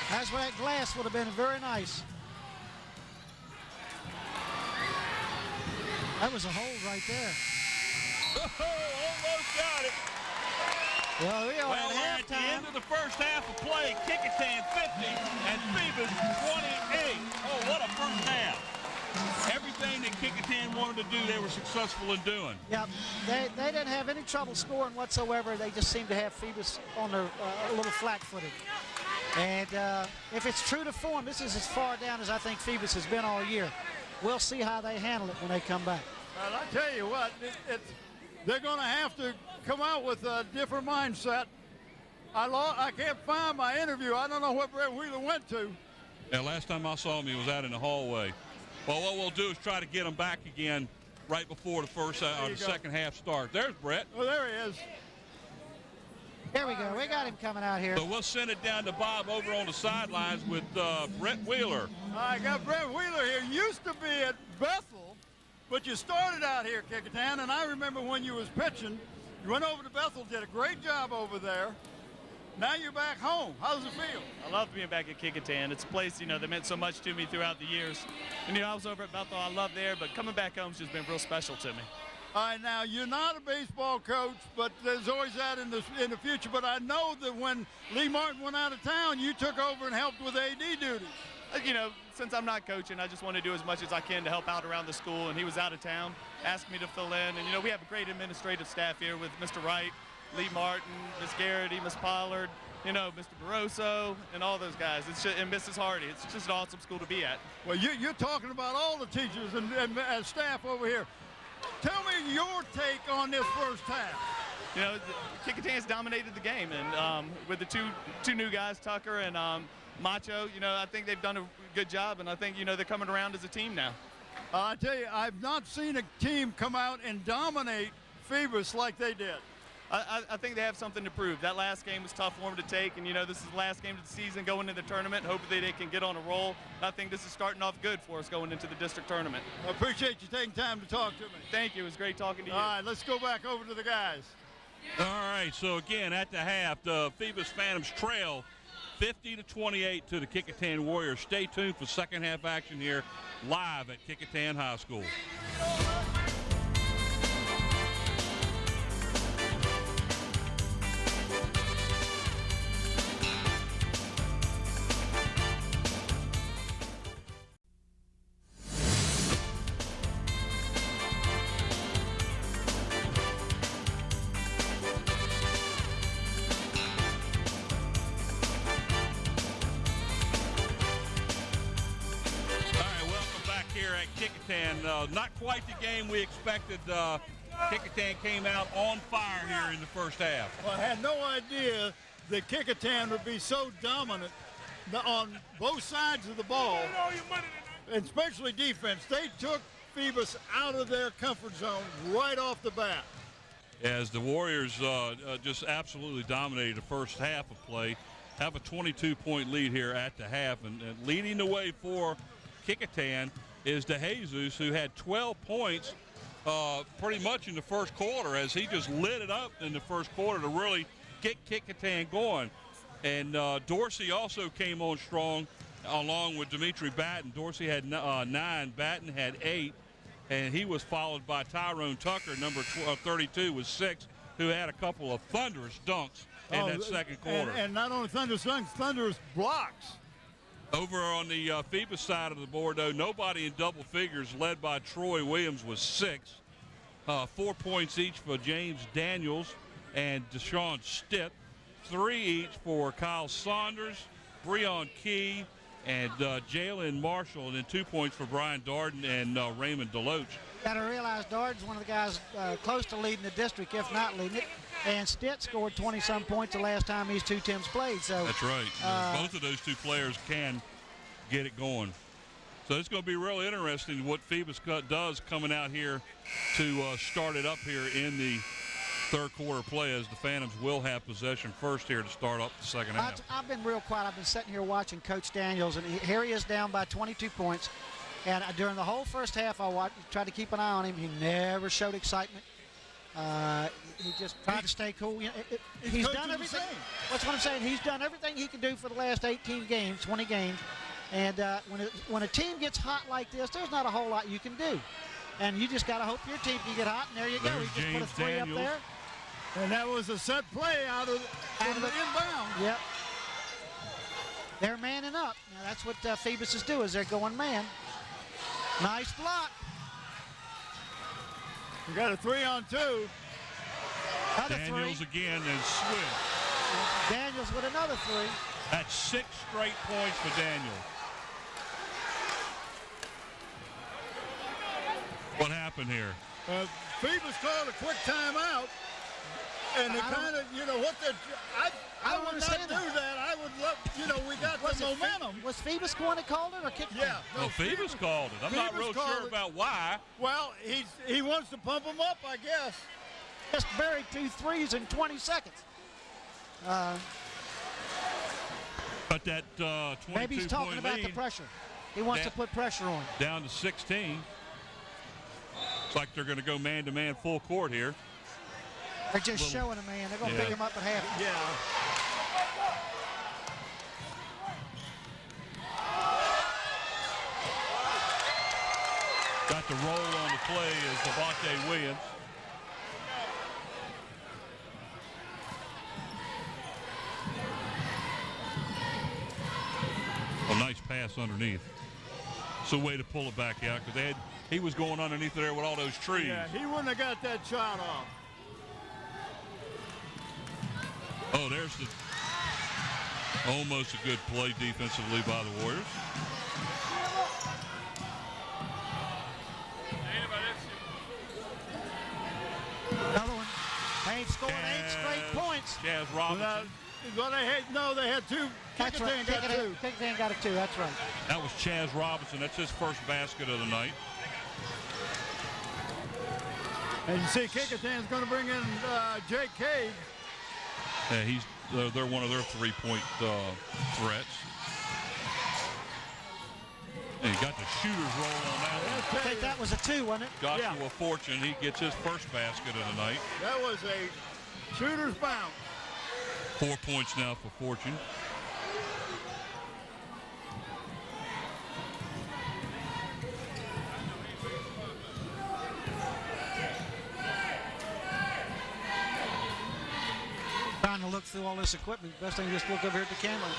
That's where that glass would have been very nice. That was a hold right there. Oh, almost got it. Well, we are Well, we're at at the halftime. end of the first half of play. Kecoughtan 50 and Phoebus 28. Oh, what a first half. Everything that Kecoughtan wanted to do, they were successful in doing. Yep, they didn't have any trouble scoring whatsoever. They just seemed to have Phoebus on their a little flat-footed. And if it's true to form, this is as far down as I think Phoebus has been all year. We'll see how they handle it when they come back. Well, I tell you what, they're going to have to come out with a different mindset. I can't find my interview. I don't know what Brett Wheeler went to. Yeah, last time I saw him, he was out in the hallway. Well, what we'll do is try to get him back again right before the second half starts. There's Brett. Oh, there he is. Here we go. We got him coming out here. So we'll send it down to Bob over on the sidelines with Brett Wheeler. I got Brett Wheeler here. Used to be at Bethel, but you started out here, Kecoughtan, and I remember when you was pitching, you went over to Bethel, did a great job over there. Now you're back home. How does it feel? I love being back at Kecoughtan. It's a place, that meant so much to me throughout the years. And, I was over at Bethel. I love there, but coming back home's just been real special to me. All right, now you're not a baseball coach, but there's always that in the future. But I know that when Lee Martin went out of town, you took over and helped with AD duties. Since I'm not coaching, I just want to do as much as I can to help out around the school. And he was out of town, asked me to fill in. And, we have a great administrative staff here with Mr. Wright, Lee Martin, Miss Garrity, Miss Pollard, Mr. Barroso, and all those guys. And Mrs. Hardy. It's just an awesome school to be at. Well, you're talking about all the teachers and staff over here. Tell me your take on this first half. Kecoughtan's dominated the game, and with the two new guys, Tucker and Macho, I think they've done a good job, and I think, they're coming around as a team now. I tell you, I've not seen a team come out and dominate Phoebus like they did. I think they have something to prove. That last game was tough for them to take, and, this is the last game of the season going into the tournament. Hopefully they can get on a roll. I think this is starting off good for us going into the district tournament. I appreciate you taking time to talk to me. Thank you. It was great talking to you. All right, let's go back over to the guys. All right, so again, at the half, the Phoebus Phantoms trail 50-28 to the Kecoughtan Warriors. Stay tuned for second half action here live at Kecoughtan High School. Not quite the game we expected. Kecoughtan came out on fire here in the first half. Well, I had no idea that Kecoughtan would be so dominant on both sides of the ball, and especially defense. They took Phoebus out of their comfort zone right off the bat. As the Warriors just absolutely dominated the first half of play. have a 22-point lead here at the half. And leading the way for Kecoughtan is DeJesus, who had 12 points pretty much in the first quarter, as he just lit it up in the first quarter to really get Kecoughtan going. And Dorsey also came on strong along with Dimitri Batten. Dorsey had 9, Batten had 8, and he was followed by Tyrone Tucker, number 32, with 6, who had a couple of thunderous dunks in that second quarter. And not only thunderous dunks, thunderous blocks. Over on the Phoebus side of the board, though, nobody in double figures, led by Troy Williams with 6. 4 points each for James Daniels and Deshaun Stitt. 3 each for Kyle Saunders, Breon Key, and Jalen Marshall, and then 2 points for Brian Darden and Raymond Deloach. Got to realize Darden's one of the guys close to leading the district, if not leading it. And Stitt scored 20-some points the last time these two teams played. So that's right. Both of those two players can get it going. So it's going to be really interesting what Phoebus does coming out here to start it up here in the third quarter play, as the Phantoms will have possession first here to start up the second half. I've been real quiet. I've been sitting here watching Coach Daniels, and here he is down by 22 points. And during the whole first half, I tried to keep an eye on him. He never showed excitement. He just tried to stay cool. You know, he's done everything. That's what I'm saying. He's done everything he can do for the last 18 games, 20 games. And when a team gets hot like this, there's not a whole lot you can do. And you just got to hope your team can get hot, and there you go. He just put a 3 up there. And that was a set play out of the inbound. Yep. They're manning up. Now that's what Phoebus is doing, is they're going man. Nice block. We got a 3-on-2. Another Daniels 3. again and switch. Daniels with another 3. That's 6 straight points for Daniels. What happened here? Phoebus called a quick timeout. And the kind of, you know, what the, I would not do that. I would love, you know, we got the momentum. Was Phoebus going to call it or kick it? Yeah. No, Phoebus called it. I'm not real sure about why. Well, he wants to pump him up, I guess. Just buried 2 threes in 20 seconds. But that 22-point maybe he's talking about the pressure. He wants to put pressure on. Down to 16. Looks like they're going to go man-to-man full court here. They're just showing him, man. They're going to pick him up at half. Yeah. Got the roll on the play is Devontae Williams. A nice pass underneath. It's a way to pull it back out, because he was going underneath there with all those trees. Yeah, he wouldn't have got that shot off. Oh, there's the almost a good play defensively by the Warriors. Another one. They've scored 8 straight points. Chaz Robinson. Well, they had 2. That's right. Kecoughtan got a 2. That's right. That was Chaz Robinson. That's his first basket of the night. And you see Kecoughtan's going to bring in Jake Cage. Yeah, they're one of their 3-point threats. And he got the shooter's roll on that one. I think that was a 2, wasn't it? Joshua Fortune, he gets his first basket of the night. That was a shooter's bounce. 4 points now for Fortune. Trying to look through all this equipment. Best thing is just look over here at the camera.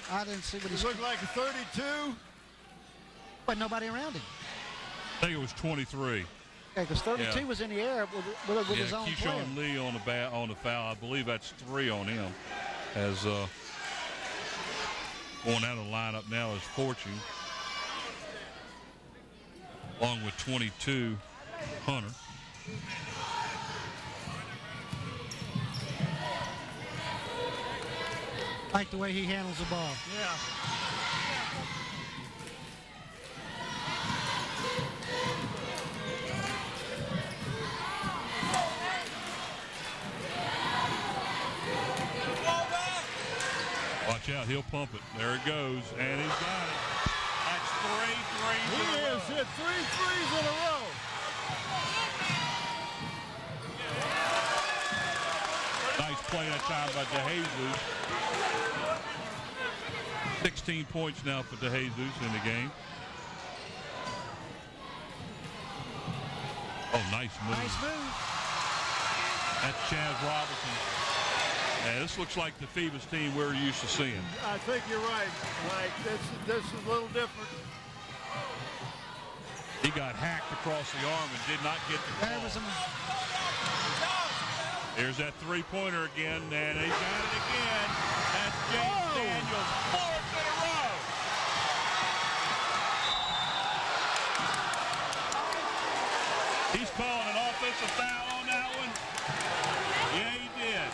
I didn't see what he looked like a 32. But nobody around him. I think it was 23. Because 32 was in the air with his own player. Keyshawn Lee on the foul. I believe that's 3 on him. As going out of the lineup now is Fortune, along with 22, Hunter. Like the way he handles the ball. Yeah. Watch out, he'll pump it. There it goes, and he's got it. That's 3 threes He in a has row. hit 3 threes in a row. Nice play that time by DeJesus. 16 points now for DeJesus in the game. Oh, nice move. Nice move. That's Chaz Robinson. Yeah, this looks like the Phoebus team we're used to seeing. I think you're right, Mike. This is a little different. He got hacked across the arm and did not get the There call. was some. There's that three-pointer again, and he got it again. That's James Daniels, 4th in a row. He's calling an offensive foul on that one. Yeah, he did.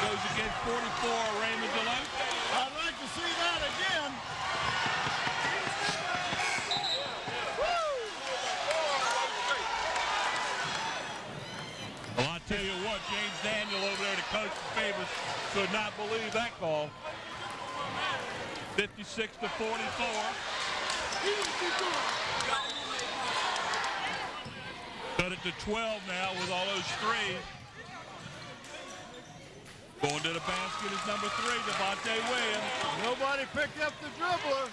Goes against 44, Raymond DeLoach. I'd like to see that again. Well, I tell you what, James Daniel over there, the coach of Phoebus, could not believe that call. 56 to 44. Cut it to 12 now with all those threes. Going to the basket is number 3, Devontae Williams. Nobody picked up the dribbler.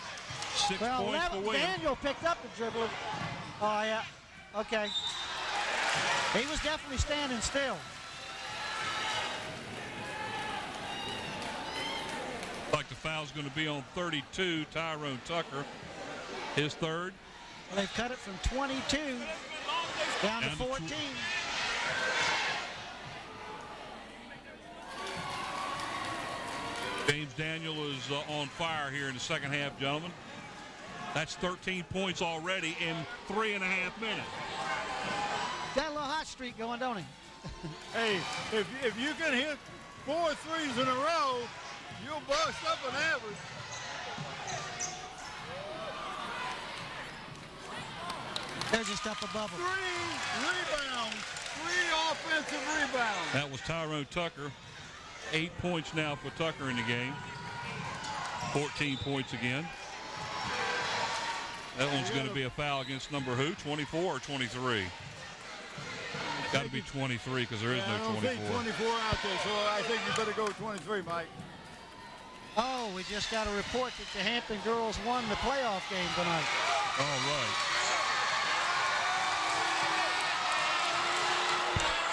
6 Well, points for Williams. Daniel picked up the dribbler. Oh, yeah. Okay. He was definitely standing still. Like the foul's going to be on 32, Tyrone Tucker. His third. Well, they've cut it from 22 down to 14. James Daniel is on fire here in the second half, gentlemen. That's 13 points already in 3.5 minutes. Got a little hot streak going, don't he? Hey, if you can hit 4 threes in a row, you'll bust up an average. They're just up above them. 3 rebounds, 3 offensive rebounds. That was Tyrone Tucker. 8 points now for Tucker in the game. 14 points again. That one's going to be a foul against number who? 24 or 23? Got to be 23 because there is no 24. I don't think 24 out there, so I think you better go with 23, Mike. Oh, we just got a report that the Hampton girls won the playoff game tonight. All right.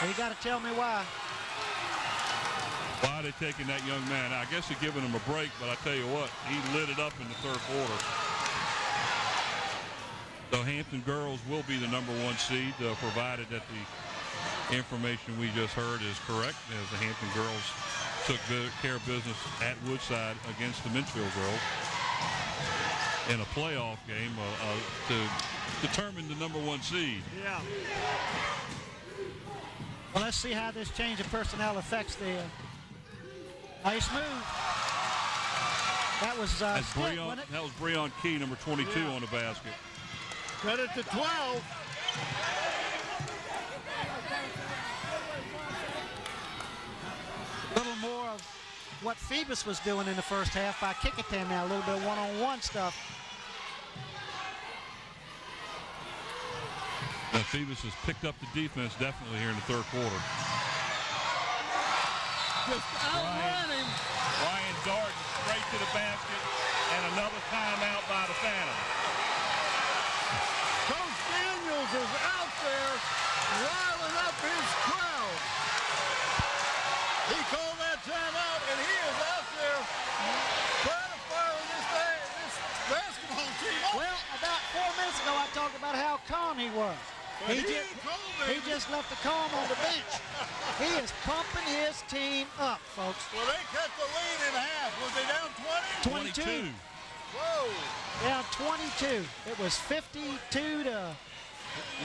You got to tell me why. Why are they taking that young man? I guess they're giving him a break, but I tell you what, he lit it up in the third quarter. So Hampton girls will be the number 1 seed, provided that the information we just heard is correct, as the Hampton girls took care of business at Woodside against the Minchville girls in a playoff game to determine the number 1 seed. Yeah. Well, let's see how this change of personnel affects the nice move. That was That's Stick, Breon, wasn't it? that was Breon Key, number 22 on the basket. Cut it to 12. A little more of what Phoebus was doing in the first half by Kecoughtan now, a little bit of one-on-one stuff. Now, Phoebus has picked up the defense definitely here in the third quarter. Just outran him. Ryan Darden straight to the basket, and another timeout by the Phantom. Coach Daniels is out there riling up his crowd. He called that timeout, and he is out there trying to fire this basketball team up. Well, about 4 minutes ago, I talked about how calm he was. But He just left the calm on the bench. He is pumping his team up, folks. Well, they cut the lead in half. Was they down 20? 22. Whoa. Down 22. It was 52 to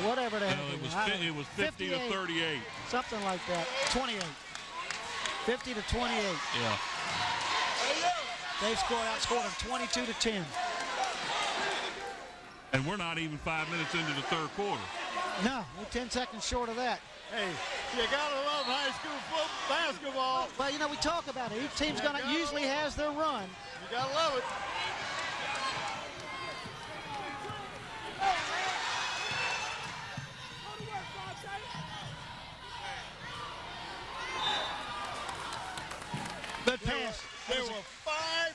whatever the heck No, it was 50 to 58, 38. something like that. 28. 50 to 28. Yeah. They've outscored them 22 to 10. And we're not even 5 minutes into the third quarter. No, we're 10 seconds short of that. Hey, you gotta love high school basketball. But Well, you know, we talk about it. Each team's gonna usually has their run. You gotta love it. Good pass. There were 5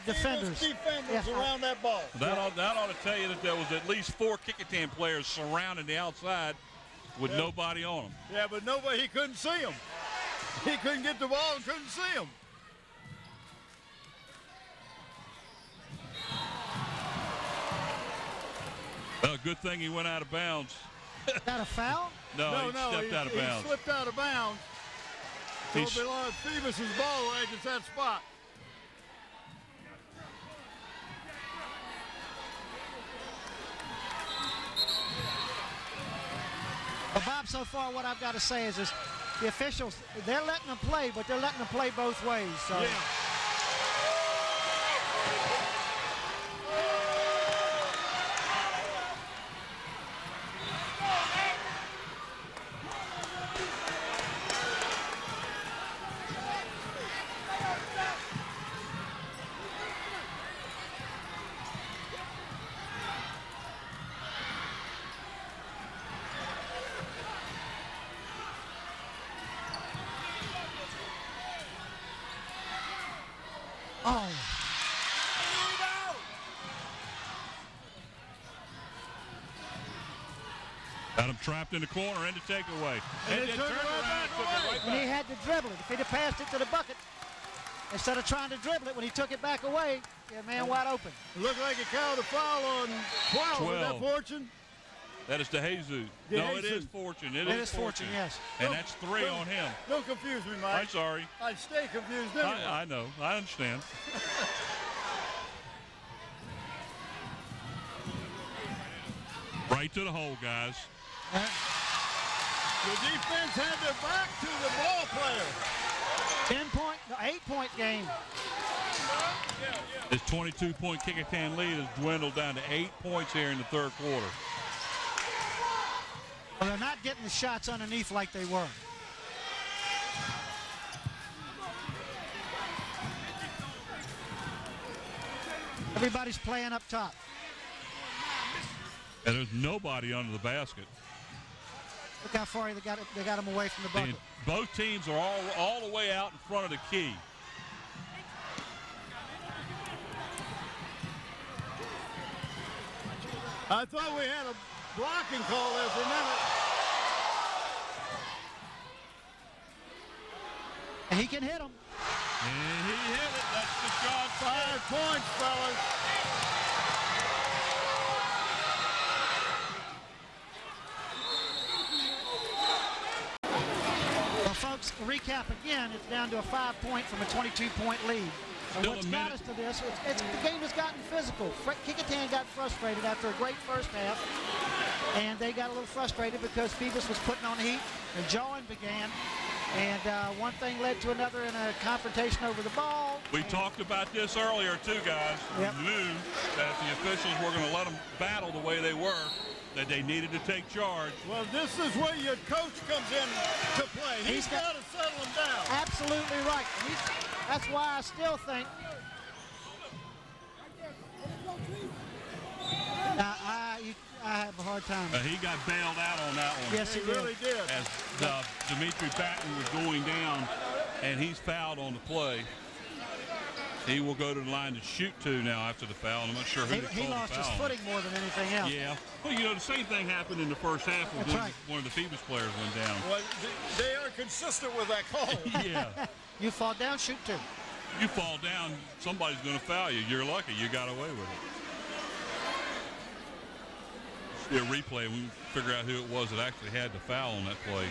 Defenders. defenders around that ball. That ought to tell you that there was at least 4 Kecoughtan players surrounding the outside with nobody on them. Yeah, but nobody, he couldn't see him. He couldn't get the ball and couldn't see him. Well, good thing he went out of bounds. Is that a foul? No, he stepped out of bounds. He slipped out of bounds. So it belonged to Phoebus' ball right at that spot. Well, Bob, so far what I've got to say is the officials, they're letting them play, but they're letting them play both ways. So. Yeah. Oh. Got him trapped in the corner, and to take away. And then they took it turned right around back and took it away. right When he back. had to dribble it, if he'd have passed it to the bucket, instead of trying to dribble it, when he took it back away, yeah, man wide open. It looked like a count of foul on 12. Is that 12. Fortune? That is to Jesus. Yeah, No, it Jesus. is Fortune. It is Fortune, yes. And that's 3 on him. Don't confuse me, Mike. I'm sorry. I stay confused anyway. I know. I understand. Right to the hole, guys. The defense had their back to the ball player. 10-point, no, 8-point game. This 22-point Kecoughtan lead has dwindled down to 8 points here in the third quarter. Well, they're not getting the shots underneath like they were. Everybody's playing up top. And there's nobody under the basket. Look how far they got him away from the bucket. And both teams are all the way out in front of the key. I thought we had a blocking call there for a minute. And he can hit them. And he hit it. That's the shot. 5 points, fellas. Well, folks, to recap again, it's down to a 5-point from a 22-point lead. And Still what's a got minute. us to this, the game has gotten physical. Kecoughtan got frustrated after a great first half, and they got a little frustrated because Phoebus was putting on heat, and jawing began, and one thing led to another in a confrontation over the ball. We talked about this earlier, too, guys. Yep. We knew that if the officials were going to let them battle the way they were, that they needed to take charge. Well, this is where your coach comes in to play. He's got to settle them down. Absolutely right. That's why I still think. I have a hard time. He got bailed out on that one. Yes, he really did. As Dimitri Patton was going down, and he's fouled on the play. He will go to the line to shoot 2 now after the foul. I'm not sure who they He called lost the his foul on. footing more than anything else. Yeah. Well, you know, the same thing happened in the first half when That's right. one of the Phoebus players went down. Well, they are consistent with that call. Yeah. You fall down, shoot 2. You fall down, somebody's going to foul you. You're lucky you got away with it. See a replay, we can figure out who it was that actually had the foul on that play.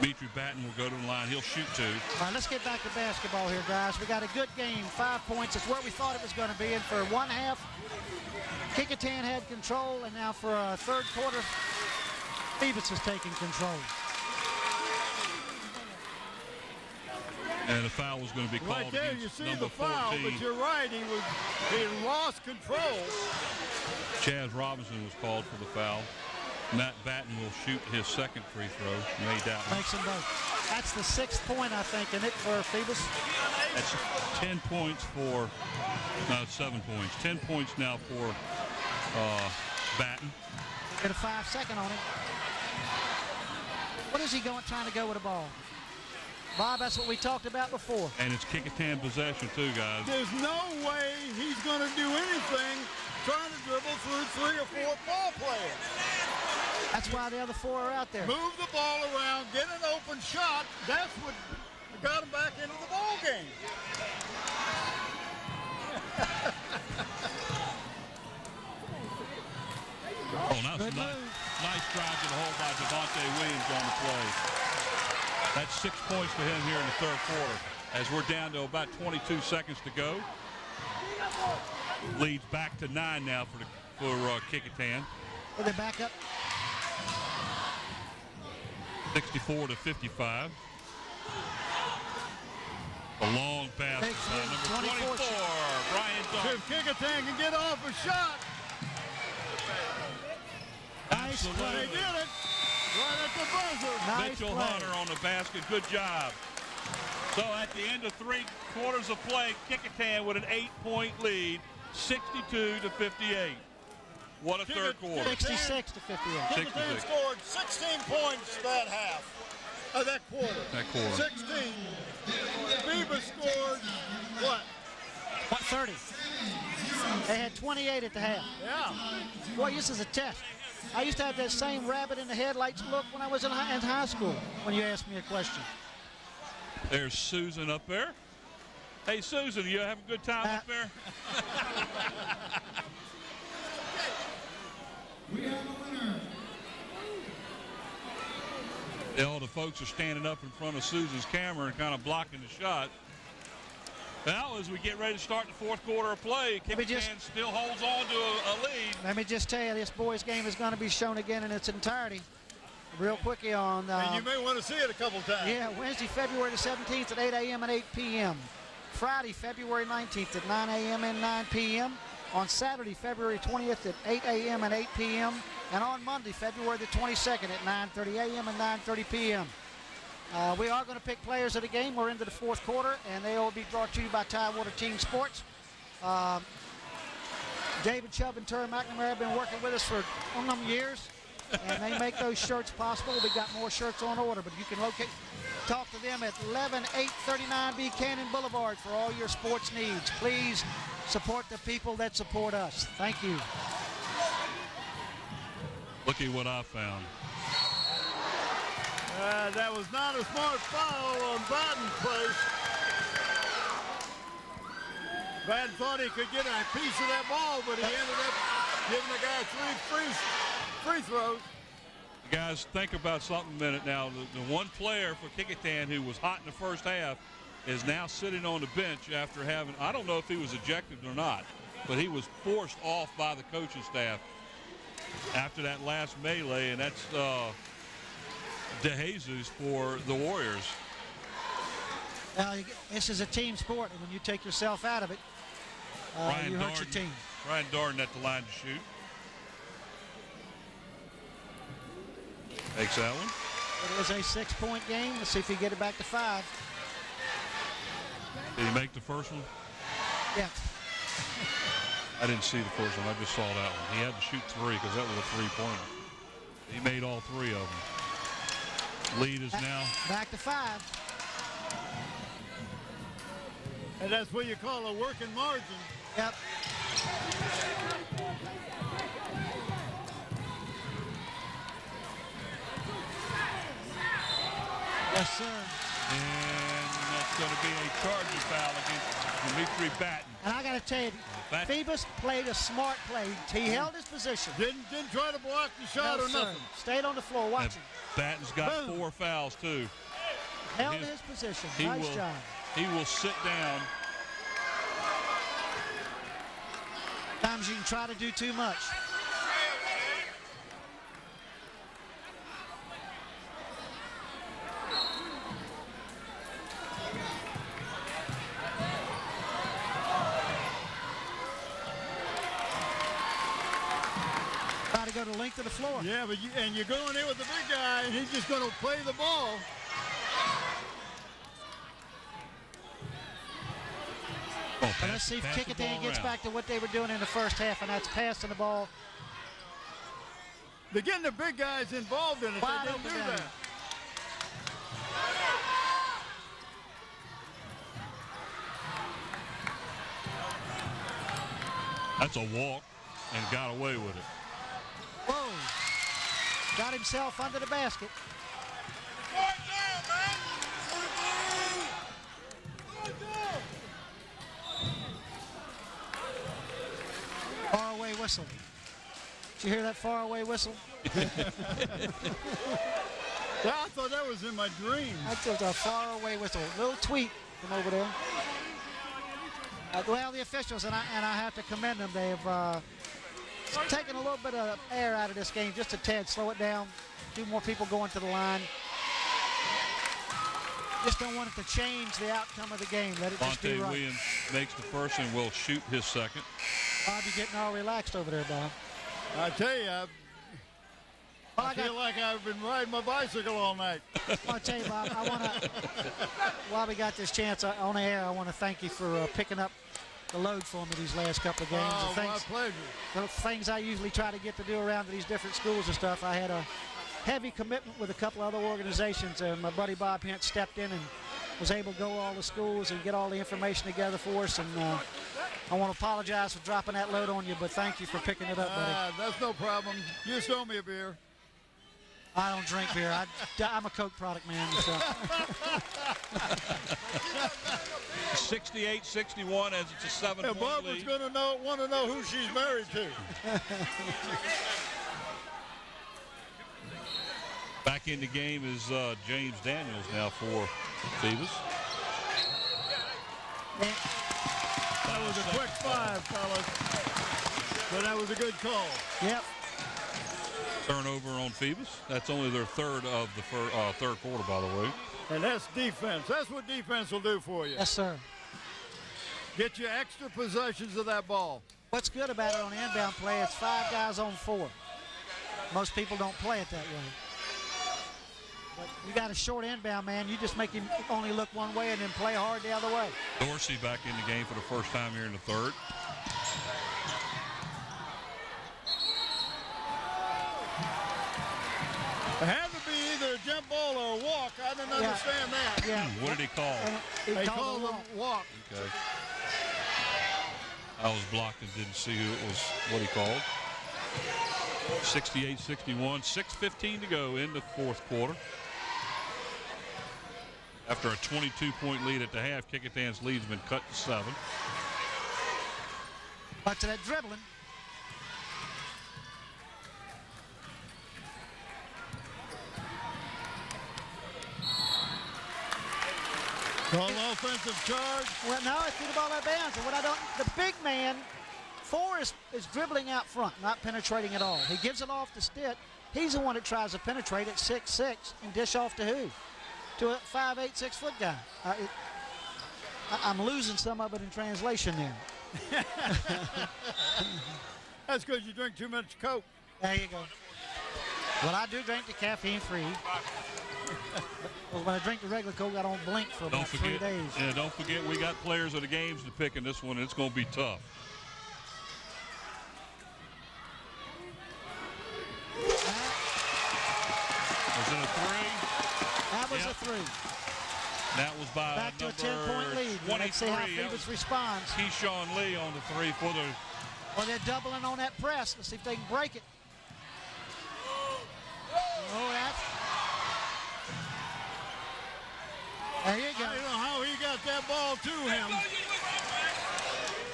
Dimitri Patton will go to the line. He'll shoot 2. All right, let's get back to basketball here, guys. We got a good game, 5 points. It's where we thought it was going to be. And for one half, Kecoughtan had control, and now for a third quarter, Phoebus is taking control. And the foul was going to be called Right there, you against see number the foul, 14. but you're right. He lost control. Chaz Robinson was called for the foul. Matt Batten will shoot his second free throw. Made that one. Makes them both. That's the 6th point, I think, isn't it, for Phoebus? That's 10 points for, no, 7 points. 10 points now for Batten. Get a 5-second on him. What is he trying to go with the ball? Bob, that's what we talked about before. And it's Kecoughtan possession too, guys. There's no way he's going to do anything trying to dribble through 3 or 4 ball players. That's why the other 4 are out there. Move the ball around, get an open shot. That's what got him back into the ball game. Oh, now it's nice drive to the hole by Devontae Williams on the play. That's 6 points for him here in the third quarter. As we're down to about 22 seconds to go. Leads back to 9 now for Kecoughtan. Well, they're back up. 64 to 55. A long pass to number 24, Brian Darden. If Kecoughtan can get off a shot. Nice Absolutely. play. They did it. Right at the buzzer. Nice Mitchell play. Hunter on the basket. Good job. So at the end of 3 quarters of play, Kecoughtan with an 8-point lead, 62 to 58. What a third quarter. 66 to 58. Kecoughtan scored 16 points that half. That quarter. That quarter. 16. Phoebus scored what? What, 30? They had 28 at the half. Yeah. Boy, this is a test. I used to have that same rabbit in the headlights look when I was in high school when you asked me a question. There's Susan up there. Hey, Susan, you having a good time up there? We have a winner. All the folks are standing up in front of Susan's camera and kind of blocking the shot. Now, as we get ready to start the fourth quarter of play, Kecoughtan still holds on to a lead. Let me just tell you, this boys' game is going to be shown again in its entirety. Real quickly on... And you may want to see it a couple times. Yeah, Wednesday, February the 17th at 8 a.m. and 8 p.m. Friday, February 19th at 9 a.m. and 9 p.m. On Saturday, February 20th at 8 a.m. and 8 p.m. And on Monday, February the 22nd at 9:30 a.m. and 9:30 p.m. We are going to pick players of the game. We're into the fourth quarter, and they will be brought to you by Tidewater Team Sports. David Chubb and Terry McNamara have been working with us for years, and they make those shirts possible. We got more shirts on order, but you can talk to them at 11839 Buchanan Boulevard for all your sports needs. Please support the people that support us. Thank you. Look at what I found. That was not a smart foul on Batten's place. Batten thought he could get a piece of that ball, but he ended up giving the guy 3 free throws. Guys, think about something a minute now. The one player for Kecoughtan who was hot in the first half is now sitting on the bench after having, I don't know if he was ejected or not, but he was forced off by the coaching staff after that last melee, and that's DeJesus for the Warriors. This is a team sport, and when you take yourself out of it, you hurt your team. Ryan Darden at the line to shoot. Takes that one. It is a 6-point game. Let's see if he can get it back to 5. Did he make the first one? Yeah. I didn't see the first one. I just saw that one. He had to shoot 3 because that was a 3-pointer. He made all 3 of them. Lead is now back to 5. And that's what you call a working margin. Yep. Yes, sir. And that's going to be a charging foul against Dimitri Batten. And I got to tell you, Phoebus played a smart play. He held his position. Didn't try to block the shot or nothing. Stayed on the floor watching. Batten's got 4 fouls too. Held his position. Nice job. He will sit down. Sometimes you can try to do too much. Try to go go the length of the floor. Yeah, but you're going in with the big guy, and he's just going to play the ball. And let's see if Kecoughtan gets back to what they were doing in the first half, and that's passing the ball. They're getting the big guys involved in it. Wide They didn't do open that. down. That's a walk and got away with it. Whoa. Got himself under the basket. Faraway whistle. Did you hear that faraway whistle? Yeah, I thought that was in my dream. That was a faraway whistle. Little tweet from over there. Well, the officials, and I have to commend them. They've taken a little bit of air out of this game, just a tad, slow it down. 2 more people going to the line. Just don't want it to change the outcome of the game. Let it just be Monte right. Williams makes the first and will shoot his second. Bob, you're getting all relaxed over there, Bob. I tell you, I feel like I've been riding my bicycle all night. I'll tell you, Bob, I want to, while we got this chance on the air, I want to thank you for picking up the load for me these last couple of games. Oh, the my pleasure. The things I usually try to get to do around these different schools and stuff, I had a heavy commitment with a couple other organizations, and my buddy Bob Hint stepped in and was able to go to all the schools and get all the information together for us. And I want to apologize for dropping that load on you, but thank you for picking it up, buddy. That's no problem. You just owe me a beer. I don't drink beer. I'm a Coke product man. So. 68-61 as it's a 7-point Bob was lead. going to want to know who she's married to. Back in the game is James Daniels now for Phoebus. That was a quick 5, fellas. But that was a good call. Yep. Turnover on Phoebus. That's only their third of the third quarter, by the way. And that's defense. That's what defense will do for you. Yes, sir. Get you extra possessions of that ball. What's good about it on the inbound play, it's 5 guys on 4. Most people don't play it that way. But you got a short inbound, man. You just make him only look one way and then play hard the other way. Dorsey back in the game for the first time here in the third. It had to be either a jump ball or a walk. I didn't understand that. Yeah. What did he call? They called him walk. Okay. I was blocked and didn't see what he called. 68-61, 6:15 to go in the fourth quarter. After a 22-point lead at the half, Kecoughtan's lead's been cut to 7. Back to that dribbling. Call offensive charge. Well, no, it threw the ball out of bounds. And what I don't, the big man, 4 is dribbling out front, not penetrating at all. He gives it off to Stitt. He's the one that tries to penetrate at 6'6" and dish off to who? To a 5'8", 6-foot guy. I'm losing some of it in translation there. That's because you drink too much Coke. There you go. Well, I do drink the caffeine-free. But when I drink the regular Coke, I don't blink for about 3 days. Yeah, don't forget we got players of the games to pick in this one, and it's going to be tough. Was it a 3? That was a 3. That was by Back to a number 10-point lead. 23. Let's see how Phoebus responds. Keyshawn Lee on the 3 for the. Well, they're doubling on that press. Let's see if they can break it. Oh, that's. There you go. I don't know how he got that ball to him.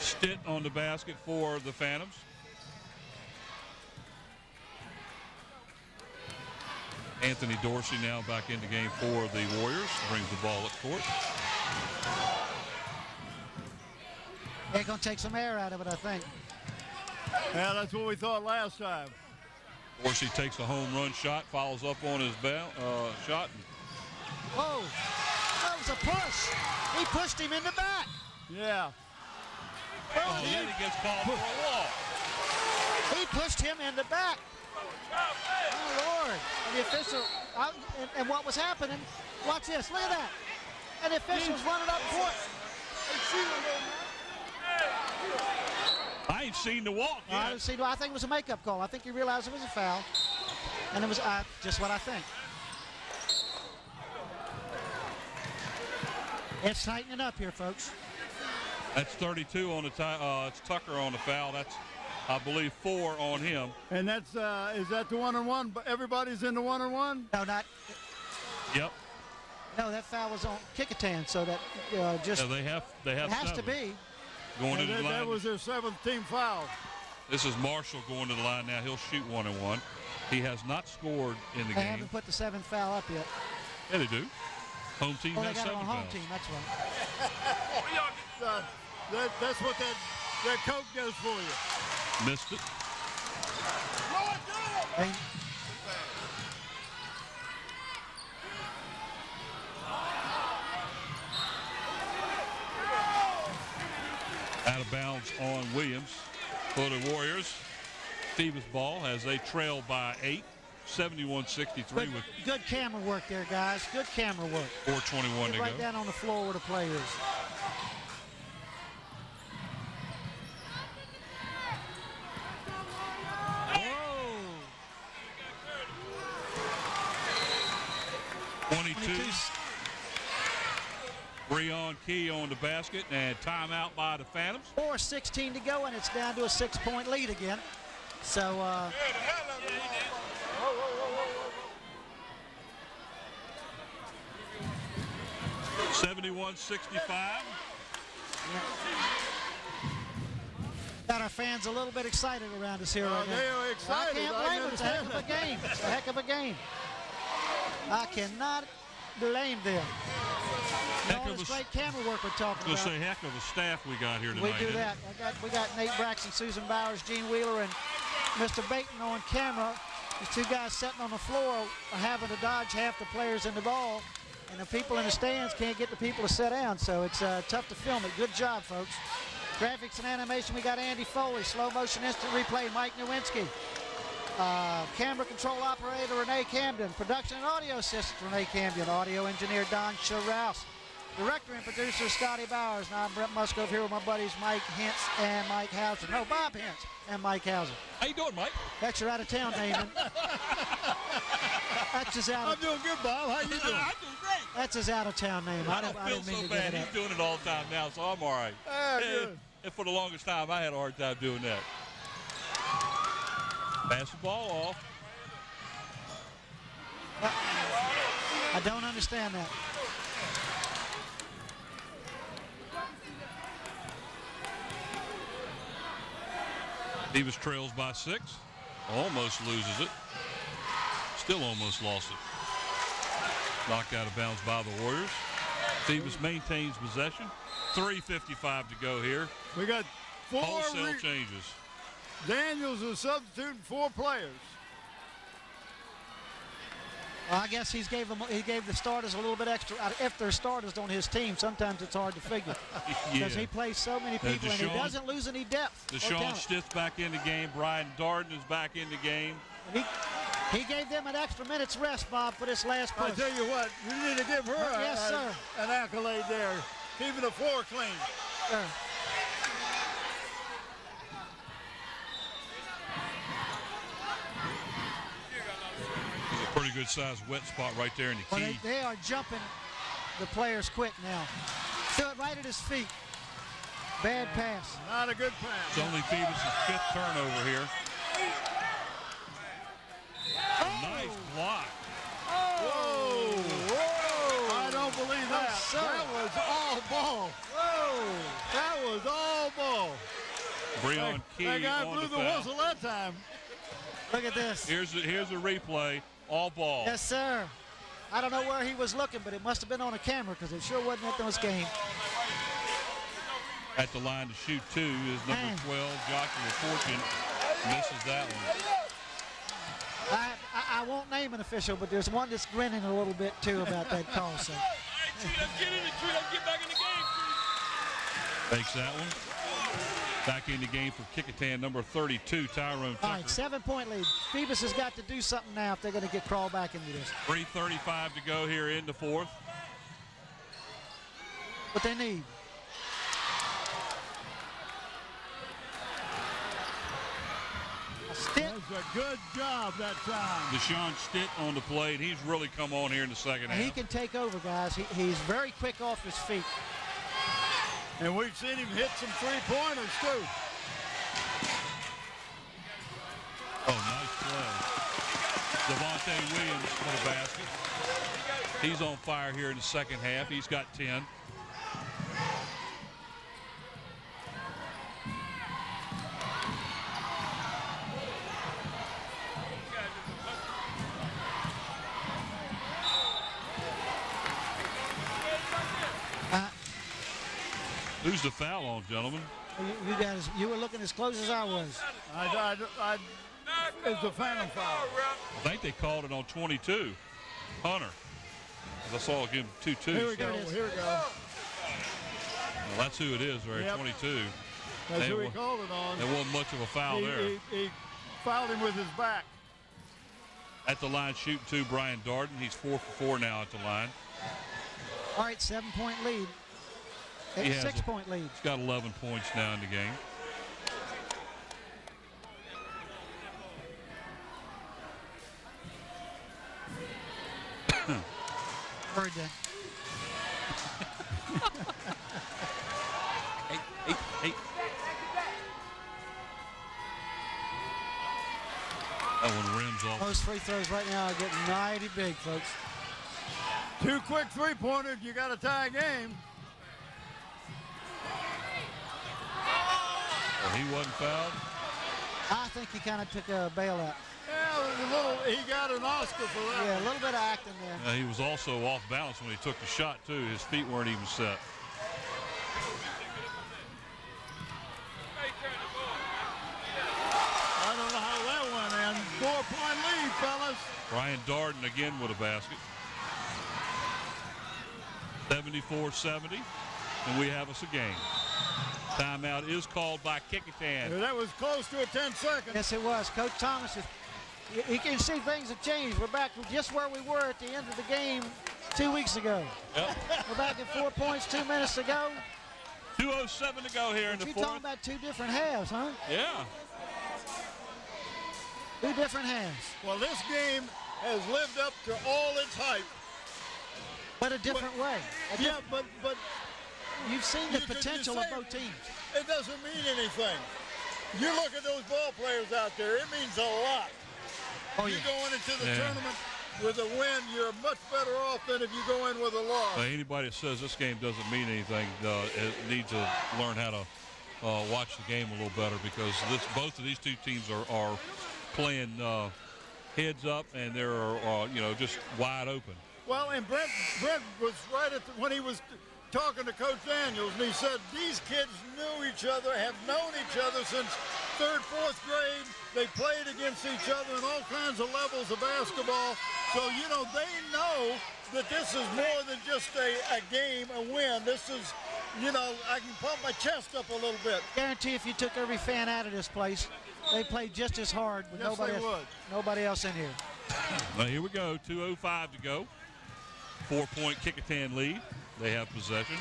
Stitt on the basket for the Phantoms. Anthony Dorsey now back in the game for the Warriors. Brings the ball up court. They're going to take some air out of it, I think. Yeah, that's what we thought last time. Dorsey takes a home run shot, follows up on his shot. Whoa, that was a push. He pushed him in the back. Yeah. Oh, then he gets called for a walk. He pushed him in the back. Oh, Lord. And the official, and what was happening, watch this, look at that. And the official's running up court. I ain't seen the walk yet. I think it was a makeup call. I think he realized it was a foul. And it was just what I think. It's tightening up here, folks. That's 32 on the it's Tucker on the foul. That's, I believe, 4 on him. And that's is that the 1-on-1? Everybody's in the 1-on-1? No, not. Yep. No, that foul was on Kecoughtan, so that just. Yeah, they have it has 7. to be. Going to the line. That was their 7th team foul. This is Marshall going to the line now. He'll shoot 1-and-1. He has not scored in the They game. haven't put the 7th foul up yet. Yeah, they do. Home team Oh, they has got it 7 on home fouls. team. That's right. That's what that Coke does for you. Missed it. Hey, Out of bounds on Williams for the Warriors. Phoebus ball as they trail by 8, 71-63 with good camera work there, guys. Good camera work. 4:21 to Right go. down on the floor where the play is. Whoa. 22. Breon Key on the basket and timeout by the Phantoms. 4:16 to go, and it's down to a 6-point lead again. So, 71-65. got our fans a little bit excited around us here right now. They are excited. I can't blame them. It's a heck of a game. It's a heck of a game. I cannot blame them. And all this great camera work we're talking Let's about. say heck of a staff we got here tonight. We do that. We got Nate Braxton, Susan Bowers, Gene Wheeler, and Mr. Baton on camera. These 2 guys sitting on the floor are having to dodge half the players in the ball, and the people in the stands can't get the people to sit down, so it's tough to film it. Good job, folks. Graphics and animation, we got Andy Foley. Slow motion instant replay, Mike Nowinski. Camera control operator, Renee Camden. Production and audio assistant, Renee Camden. Audio engineer, Don Scharouse. Director and producer, Scotty Bowers. Now I'm Brent Musgrove here with my buddies Mike Hintz and Mike Hauser. No, Bob Hintz and Mike Hauser. How you doing, Mike? That's your out-of-town name. That's his I'm doing good, Bob. How you doing? I'm doing great. That's his out-of-town name. I don't feel didn't mean so to bad. give it He's doing it all the time now, so I'm all right. Good. And for the longest time, I had a hard time doing that. Pass the ball off. I don't understand that. Phoebus trails by 6. Almost loses it. Still almost lost it. Knocked out of bounds by the Warriors. Phoebus maintains possession. 3:55 to go here. We got 4 Wholesale changes. Daniels is substituting 4 players. Well, I guess he gave the starters a little bit extra. If they're starters on his team, sometimes it's hard to figure. Because he plays so many people, and he doesn't lose any depth. Deshaun Stith back in the game. Brian Darden is back in the game. And he gave them an extra minute's rest, Bob, for this last push. I tell you what, you need to give her Yes, sir. an accolade there. Keeping the floor clean. Sure. Pretty good sized wet spot right there in the Well, key. they are jumping the players quick now. Do it right at his feet. Bad pass. Not a good pass. It's only Phoebus' 5th turnover here. Nice block. Whoa. Whoa. I don't believe that. sir. That was all ball. Whoa. That was all ball. Breon Key That guy on blew the the foul. whistle that time. Look at this. Here's a replay. All ball. Yes, sir. I don't know where he was looking, but it must have been on a camera because it sure wasn't at those games. At the line to shoot 2 is number 12, Joshua Fortune. Misses that one. I won't name an official, but there's one that's grinning a little bit, too, about that call. So. Let's get in it, Tree. Let's get back in the game, Tree. Takes that one. back in the game for Kecoughtan, number 32, Tyrone Tucker. All right, 7-point lead. Phoebus has got to do something now if they're going to get crawled back into this. 3:35 to go here in the fourth. What they need. That's a good job that time. Deshaun Stitt on the plate. He's really come on here in the second half. He can take over, guys. He's very quick off his feet. And we've seen him hit some three-pointers, too. Oh, nice play. Devontae Williams for the basket. He's on fire here in the second half. He's got 10. Who's the foul on, gentlemen? You were looking as close as I was. It's a phantom foul. I think they called it on 22, Hunter. I saw it give him 2-2. Here we go. Here we go. Well, that's who it is, right? Yep. 22. That's who he called it on. There wasn't much of a foul there. He fouled him with his back. At the line shooting too, Brian Darden. He's 4 for 4 now at the line. All right, 7-point lead. He has 6-point lead. He's got 11 points now in the game. Heard that. Hey. That one rims off. Those free throws right now are getting mighty big, folks. 2 quick three-pointers, you got a tie game. Well, he wasn't fouled. I think he kind of took a bailout. Yeah, he got an Oscar for that. Yeah, a little bit of acting there. He was also off balance when he took the shot, too. His feet weren't even set. I don't know how that went in. 4-point lead, fellas. Brian Darden again with a basket. 74-70, and we have us a game. Timeout is called by Kecoughtan. That was close to a 10-second. Yes, it was. Coach Thomas, you can see things have changed. We're back to just where we were at the end of the game 2 weeks ago. Yep. We're back at 4 points 2 minutes to go. 2:07 to go here in the You're fourth. talking about 2 different halves, huh? Yeah. 2 different halves. Well, this game has lived up to all its hype. But a different way. Yeah, but You've seen the You- potential you of say- both teams. it doesn't mean anything. You look at those ball players out there, it means a lot. Oh, You yeah. going into the Yeah. tournament with a win, you're much better off than if you go in with a loss. Anybody that says this game doesn't mean anything needs to learn how to watch the game a little better, because both of these two teams are playing heads up, and they're just wide open. Well, and Brent was right when he was talking to Coach Daniels, and he said these kids knew each other, have known each other since 3rd, 4th grade. They played against each other in all kinds of levels of basketball. So, they know that this is more than just a game, a win. This is, I can pump my chest up a little bit. Guarantee if you took every fan out of this place, they played just as hard with Yes, they would. nobody else in here. Well, here we go. 2:05 to go. 4-point Kecoughtan lead. They have possession.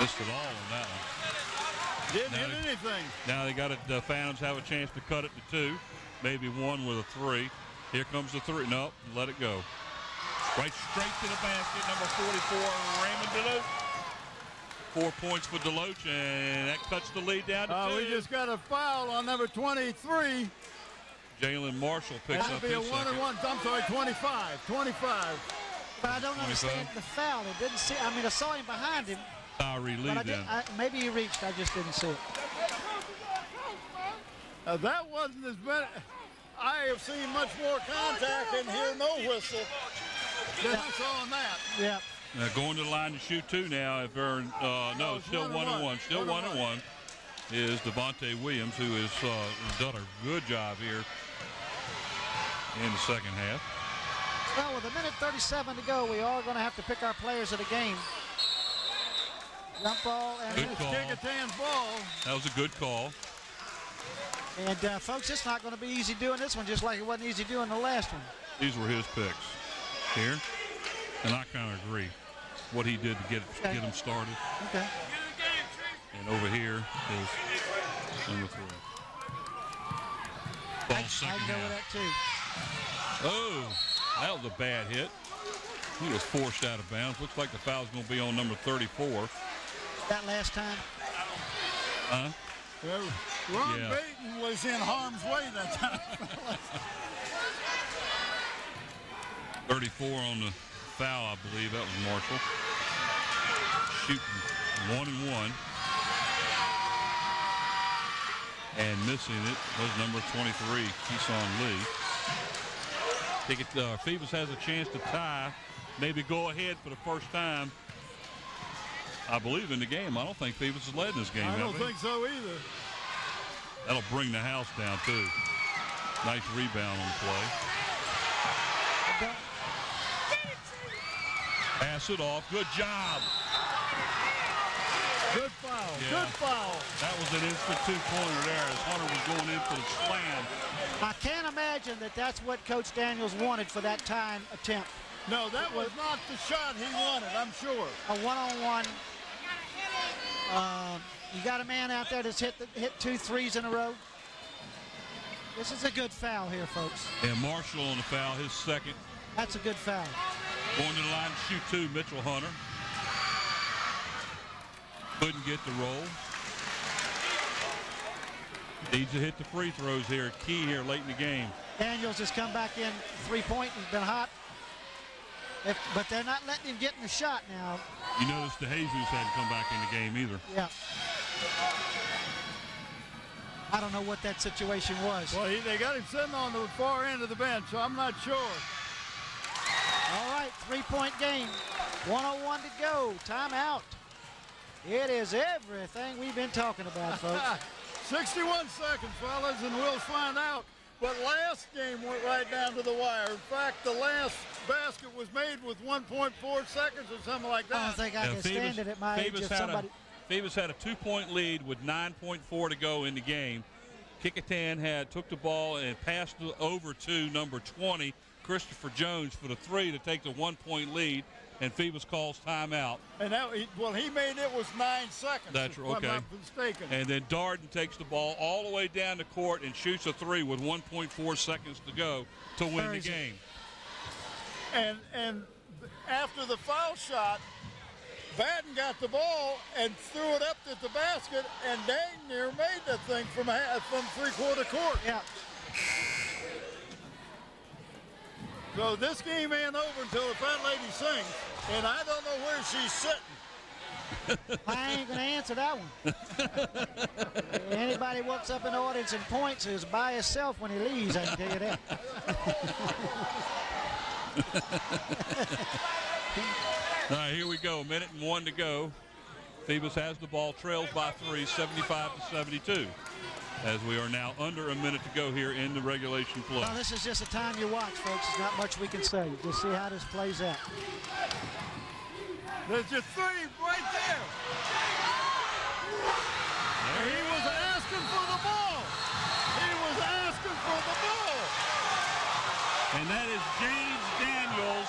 Missed it all on that one. Didn't hit anything. Now they got it. The Phantoms have a chance to cut it to 2, maybe 1 with a 3. Here comes the 3. Nope, let it go. Right straight to the basket. Number 44, Raymond Deloach. 4 points for Deloach, and that cuts the lead down to 2. We just got a foul on number 23. Jalen Marshall picks That'd up be a his 1 second. and 1. I'm sorry, 25. 25. But I don't 25. understand the foul. It didn't see. I mean, I saw him behind him, Tyree Lee but then. maybe he reached. I just didn't see it. That wasn't as bad. I have seen much more contact and hear no whistle than I saw on that. Yeah. Now going to the line to shoot 2 now. If they're no, it's still 1 and 1. Still 1 and 1 is Devontae Williams, who has done a good job here in the second half. Well, with 1:37 to go, we are going to have to pick our players of the game. Jump ball and Good call. Kecoughtan's ball. That was a good call. And folks, it's not going to be easy doing this one, just like it wasn't easy doing the last one. These were his picks here, and I kind of agree what he did to get them started. Okay. And over here is number 3. Ball second I go with half. that too. Oh, that was a bad hit. He was forced out of bounds. Looks like the foul's going to be on number 34. That last time. Huh? Ron Yeah. Baton was in harm's way that time. 34 on the foul, I believe. That was Marshall. Shooting 1 and 1. And missing it was number 23, Keeson Lee. Phoebus has a chance to tie, maybe go ahead for the first time, I believe, in the game. I don't think Phoebus has led in this game. I don't think so either. That'll bring the house down, too. Nice rebound on the play. Pass it off. Good job. Good foul. Yeah. Good foul. That was an instant 2-pointer there as Hunter was going in for the slam. I can't imagine that that's what Coach Daniels wanted for that time attempt. No, that was not the shot he wanted, I'm sure. A one-on-one. You got a man out there that's hit 2 threes in a row. This is a good foul here, folks. And Marshall on the foul, his second. That's a good foul. Going to the line to shoot 2, Mitchell Hunter. Couldn't get the roll. Needs to hit the free throws here. Key here late in the game. Daniels has come back in 3-point. He's been hot. But they're not letting him get in the shot now. You notice DeJesus hadn't come back in the game either. Yeah. I don't know what that situation was. Well, they got him sitting on the far end of the bench, so I'm not sure. All right, 3-point game. 1:01 to go. Timeout. It is everything we've been talking about, folks. 61 seconds, fellas, and we'll find out. But last game went right down to the wire. In fact, the last basket was made with 1.4 seconds or something like that. I don't think I can stand it at my age if somebody... Phoebus had a 2-point lead with 9.4 to go in the game. Kecoughtan took the ball and passed it over to number 20, Christopher Jones, for the 3 to take the 1-point lead, and Phoebus calls timeout. And he made it was 9 seconds. That's if okay. I'm not mistaken. And then Darden takes the ball all the way down the court and shoots a 3 with 1.4 seconds to go to win the game. And after the foul shot, Batten got the ball and threw it up at the basket, and dang near made that thing from 3/4 court. Yeah. So this game ain't over until the fat lady sings, and I don't know where she's sitting. I ain't going to answer that one. Anybody walks up in the audience and points is by himself when he leaves, I can tell you that. All right, here we go. 1:01 to go. Phoebus has the ball, trails by 3, 75-72. As we are now under a minute to go here in the regulation play. Well, this is just a time you watch, folks. There's not much we can say. Just see how this plays out. There's your 3 right there. He was asking for the ball. He was asking for the ball. And that is James Daniels.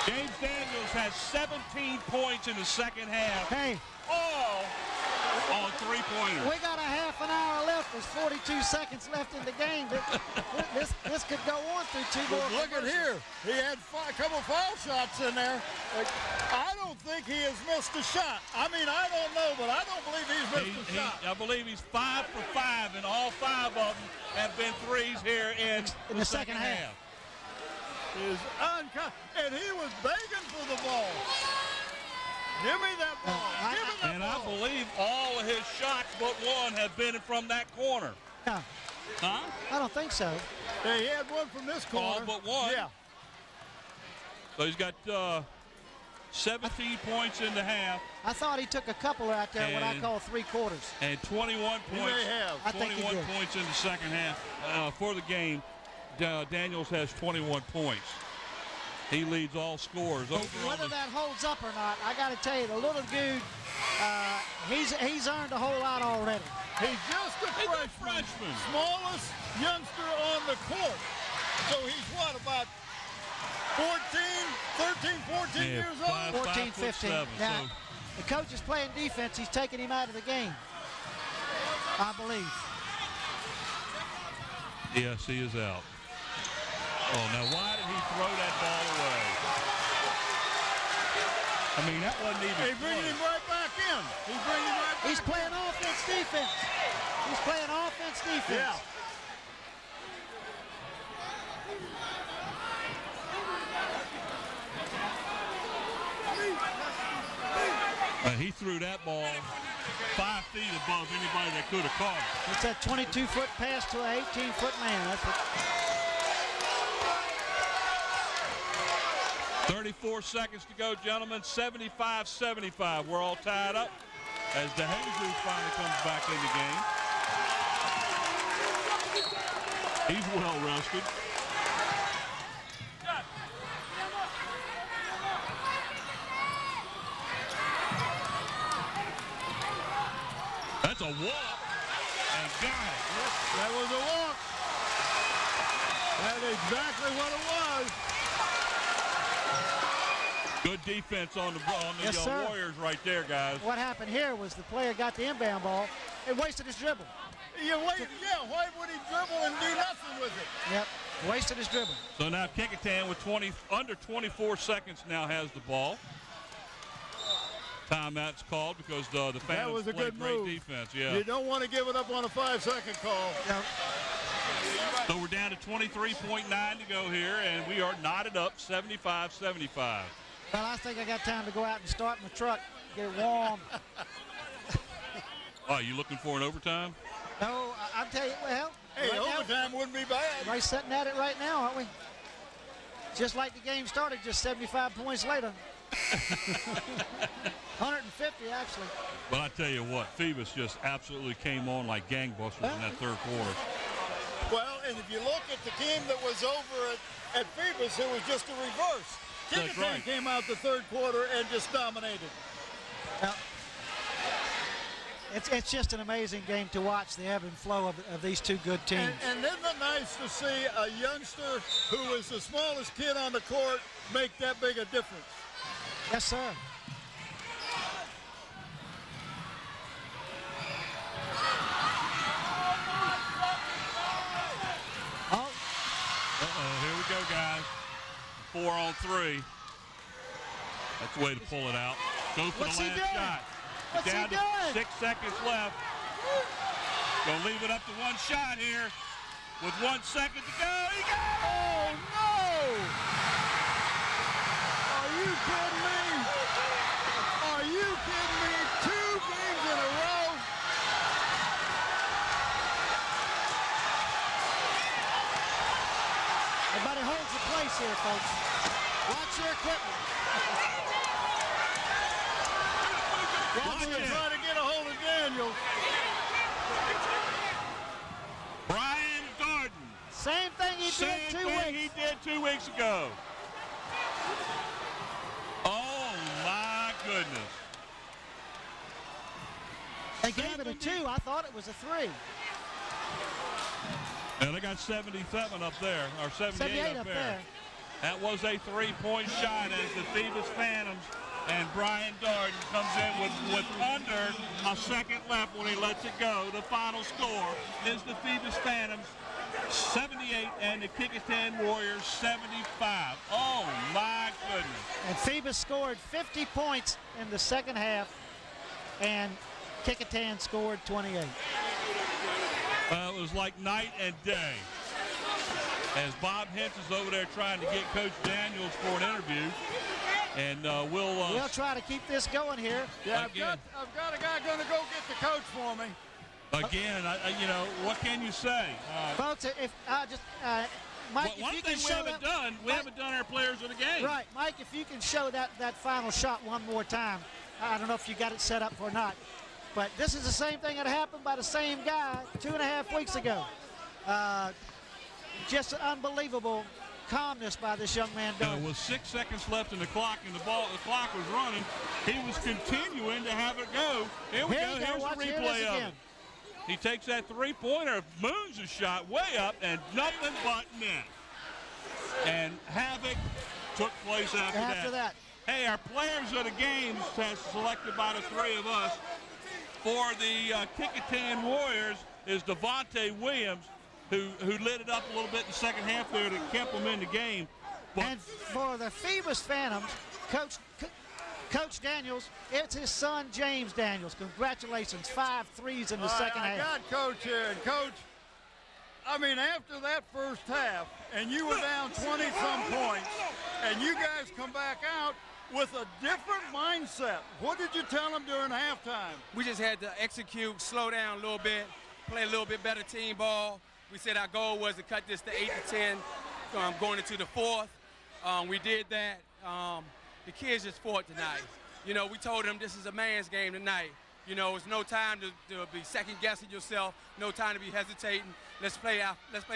James Daniels has 17 points in the second half. Hey. All on 3-pointers. We got a half an hour left. There's 42 seconds left in the game. This could go on through 2 more. Look at here. He had a couple foul shots in there. I don't think he has missed a shot. I mean, I don't know, but I don't believe he's missed a shot. I believe he's 5 for 5, and all 5 of them have been threes here in the second half. And he was begging for the ball. Give me that ball. Give me that ball. I believe all of his shots but one have been from that corner. No. Huh? I don't think so. Yeah, he had one from this corner. All but one. Yeah. So he's got 17 points in the half. I thought he took a couple out there, what I call 3 quarters. And 21 He points. may have. I think he 21 did. points in the second half for the game. Daniels has 21 points. He leads all scorers. Whether that holds up or not, I got to tell you, the little dude, he's earned a whole lot already. He's just a freshman. Smallest youngster on the court. So he's what, about 14 years old? 14, 15. 5'7", Now, so the coach is playing defense. He's taking him out of the game, I believe. yes, he is out. Oh, now why did he throw that ball away? I mean, that wasn't even He's bringing him right back in. He's bringing him right back He's playing offense, defense. He's playing offense, defense. Yeah. He threw that ball 5 feet above anybody that could have caught it. It's that 22-foot pass to an 18-foot man. That's what 34 seconds to go, gentlemen. 75-75. We're all tied up as the Jesus finally comes back in the game. He's well rested. That's a walk, and got it. That was a walk. That's exactly what it was. Good defense on the Yes, sir. Warriors right there, guys. what happened here was the player got the inbound ball and wasted his dribble. Why would he dribble and do nothing with it? Yep, wasted his dribble. So now Kecoughtan with under 24 seconds now has the ball. Timeout's called because the fans That was a played good great move. defense. Yeah. You don't want to give it up on a 5-second call. Now, So we're down to 23.9 to go here, and we are knotted up 75-75. well, I think I got time to go out and start my truck, get it warm. Oh, you looking for an overtime? No, I'll tell you, well, Hey, right now, overtime wouldn't be bad. we're sitting at it right now, aren't we? Just like the game started, just 75 points later. 150, actually. But I tell you what, Phoebus just absolutely came on like gangbusters in that third quarter. Well, and if you look at the team that was over at Phoebus, it was just a reverse. That's Kecoughtan right. came out the third quarter and just dominated. Now, it's just an amazing game to watch, the ebb and flow of these two good teams. And isn't it nice to see a youngster who is the smallest kid on the court make that big a difference? Yes, sir. Oh, Here we go, guys. 4 on 3. That's the way to pull it out. Go for What's the he last doing? shot. What's he Down to doing? 6 seconds left. Gonna leave it up to one shot here. With 1 second to go, he got it! Oh, no! Are you kidding me? Are you kidding me? 2 games in a row? everybody holds the place here, folks. Watch your equipment. Watch him try to get a hold of Daniels. Brian Garden. Same thing he Same did 2 thing weeks. he did 2 weeks ago. Oh, my goodness. They gave it a 2. I thought it was a 3. And they got 77 up there, or 78 up there. That was a 3-point shot as the Phoebus Phantoms and Brian Darden comes in with under a second left when he lets it go. The final score is the Phoebus Phantoms 78 and the Kecoughtan Warriors 75. Oh, my goodness. And Phoebus scored 50 points in the second half, and Kecoughtan scored 28. It was like night and day. As Bob Hintz is over there trying to get Coach Daniels for an interview. And We'll try to keep this going here. Yeah, I've got a guy going to go get the coach for me. Again, what can you say? Folks, if Mike, One if you thing can we show haven't that, done, we haven't done our players of the game. Right, Mike, if you can show that final shot one more time, I don't know if you got it set up or not, but this is the same thing that happened by the same guy 2.5 weeks ago. Just an unbelievable calmness by this young man. With 6 seconds left in the clock and the clock was running, he was continuing to have it go. Here we go. Here's a replay of it. He takes that three-pointer, moons a shot way up, and nothing but net. And havoc took place after that. Hey, our players of the games as selected by the three of us for the Kecoughtan Warriors is Devontae Williams, who lit it up a little bit in the second half there that kept them in the game. But and for the Phoebus Phantoms, Coach Daniels, it's his son, James Daniels. Congratulations, 5 threes in the second half. I got Coach here, and Coach, I mean, after that first half, and you were down 20-some points, and you guys come back out with a different mindset. What did you tell them during halftime? We just had to execute, slow down a little bit, play a little bit better team ball. We said our goal was to cut this to 8-10 going into the fourth. We did that. The kids just fought tonight. You know, we told them this is a man's game tonight. You know, it's no time to be second-guessing yourself, no time to be hesitating. Let's play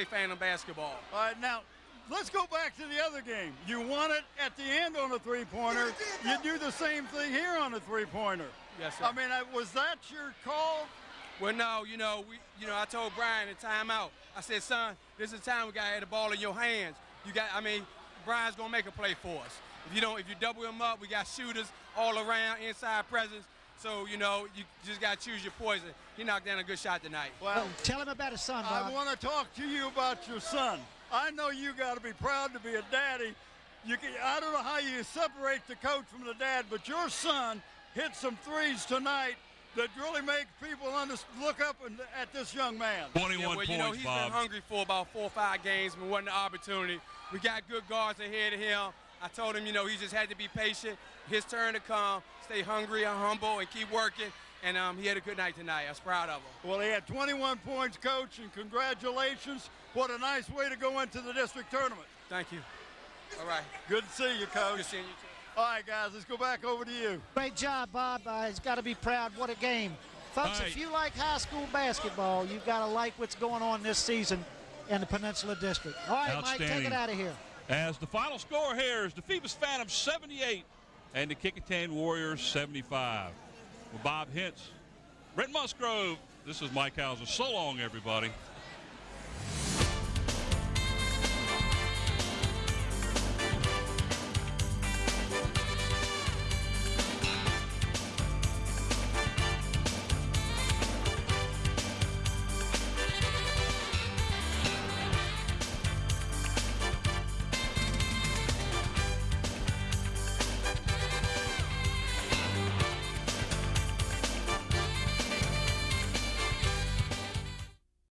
Phantom basketball. All right, now, let's go back to the other game. You won it at the end on a three-pointer. You do the same thing here on a three-pointer. Yes, sir. I mean, was that your call? Well, no, I told Brian in timeout, I said, son, this is the time we got to have the ball in your hands. Brian's going to make a play for us. If you double him up, we got shooters all around, inside presence. So, you just got to choose your poison. He knocked down a good shot tonight. Well, tell him about his son, Bob. I want to talk to you about your son. I know you got to be proud to be a daddy. I don't know how you separate the coach from the dad, but your son hit some threes tonight that really make people look up at this young man. 21 points, he's Bob. been hungry for about 4 or 5 games and wasn't an opportunity. We got good guards ahead of him. I told him, he just had to be patient. His turn to come, stay hungry and humble and keep working. And he had a good night tonight. I was proud of him. Well, he had 21 points, Coach, and congratulations. What a nice way to go into the district tournament. Thank you. All right. Good to see you, Coach. Good seeing you, too. All right, guys, let's go back over to you. Great job, Bob. He's got to be proud. What a game. Folks, if you like high school basketball, you've got to like what's going on this season in the Peninsula District. All right, Mike, take it out of here. As the final score here is the Phoebus Phantoms 78 and the Kecoughtan Warriors 75. With Bob Hintz, Brent Musgrove, this is Mike Hauser. So long, everybody.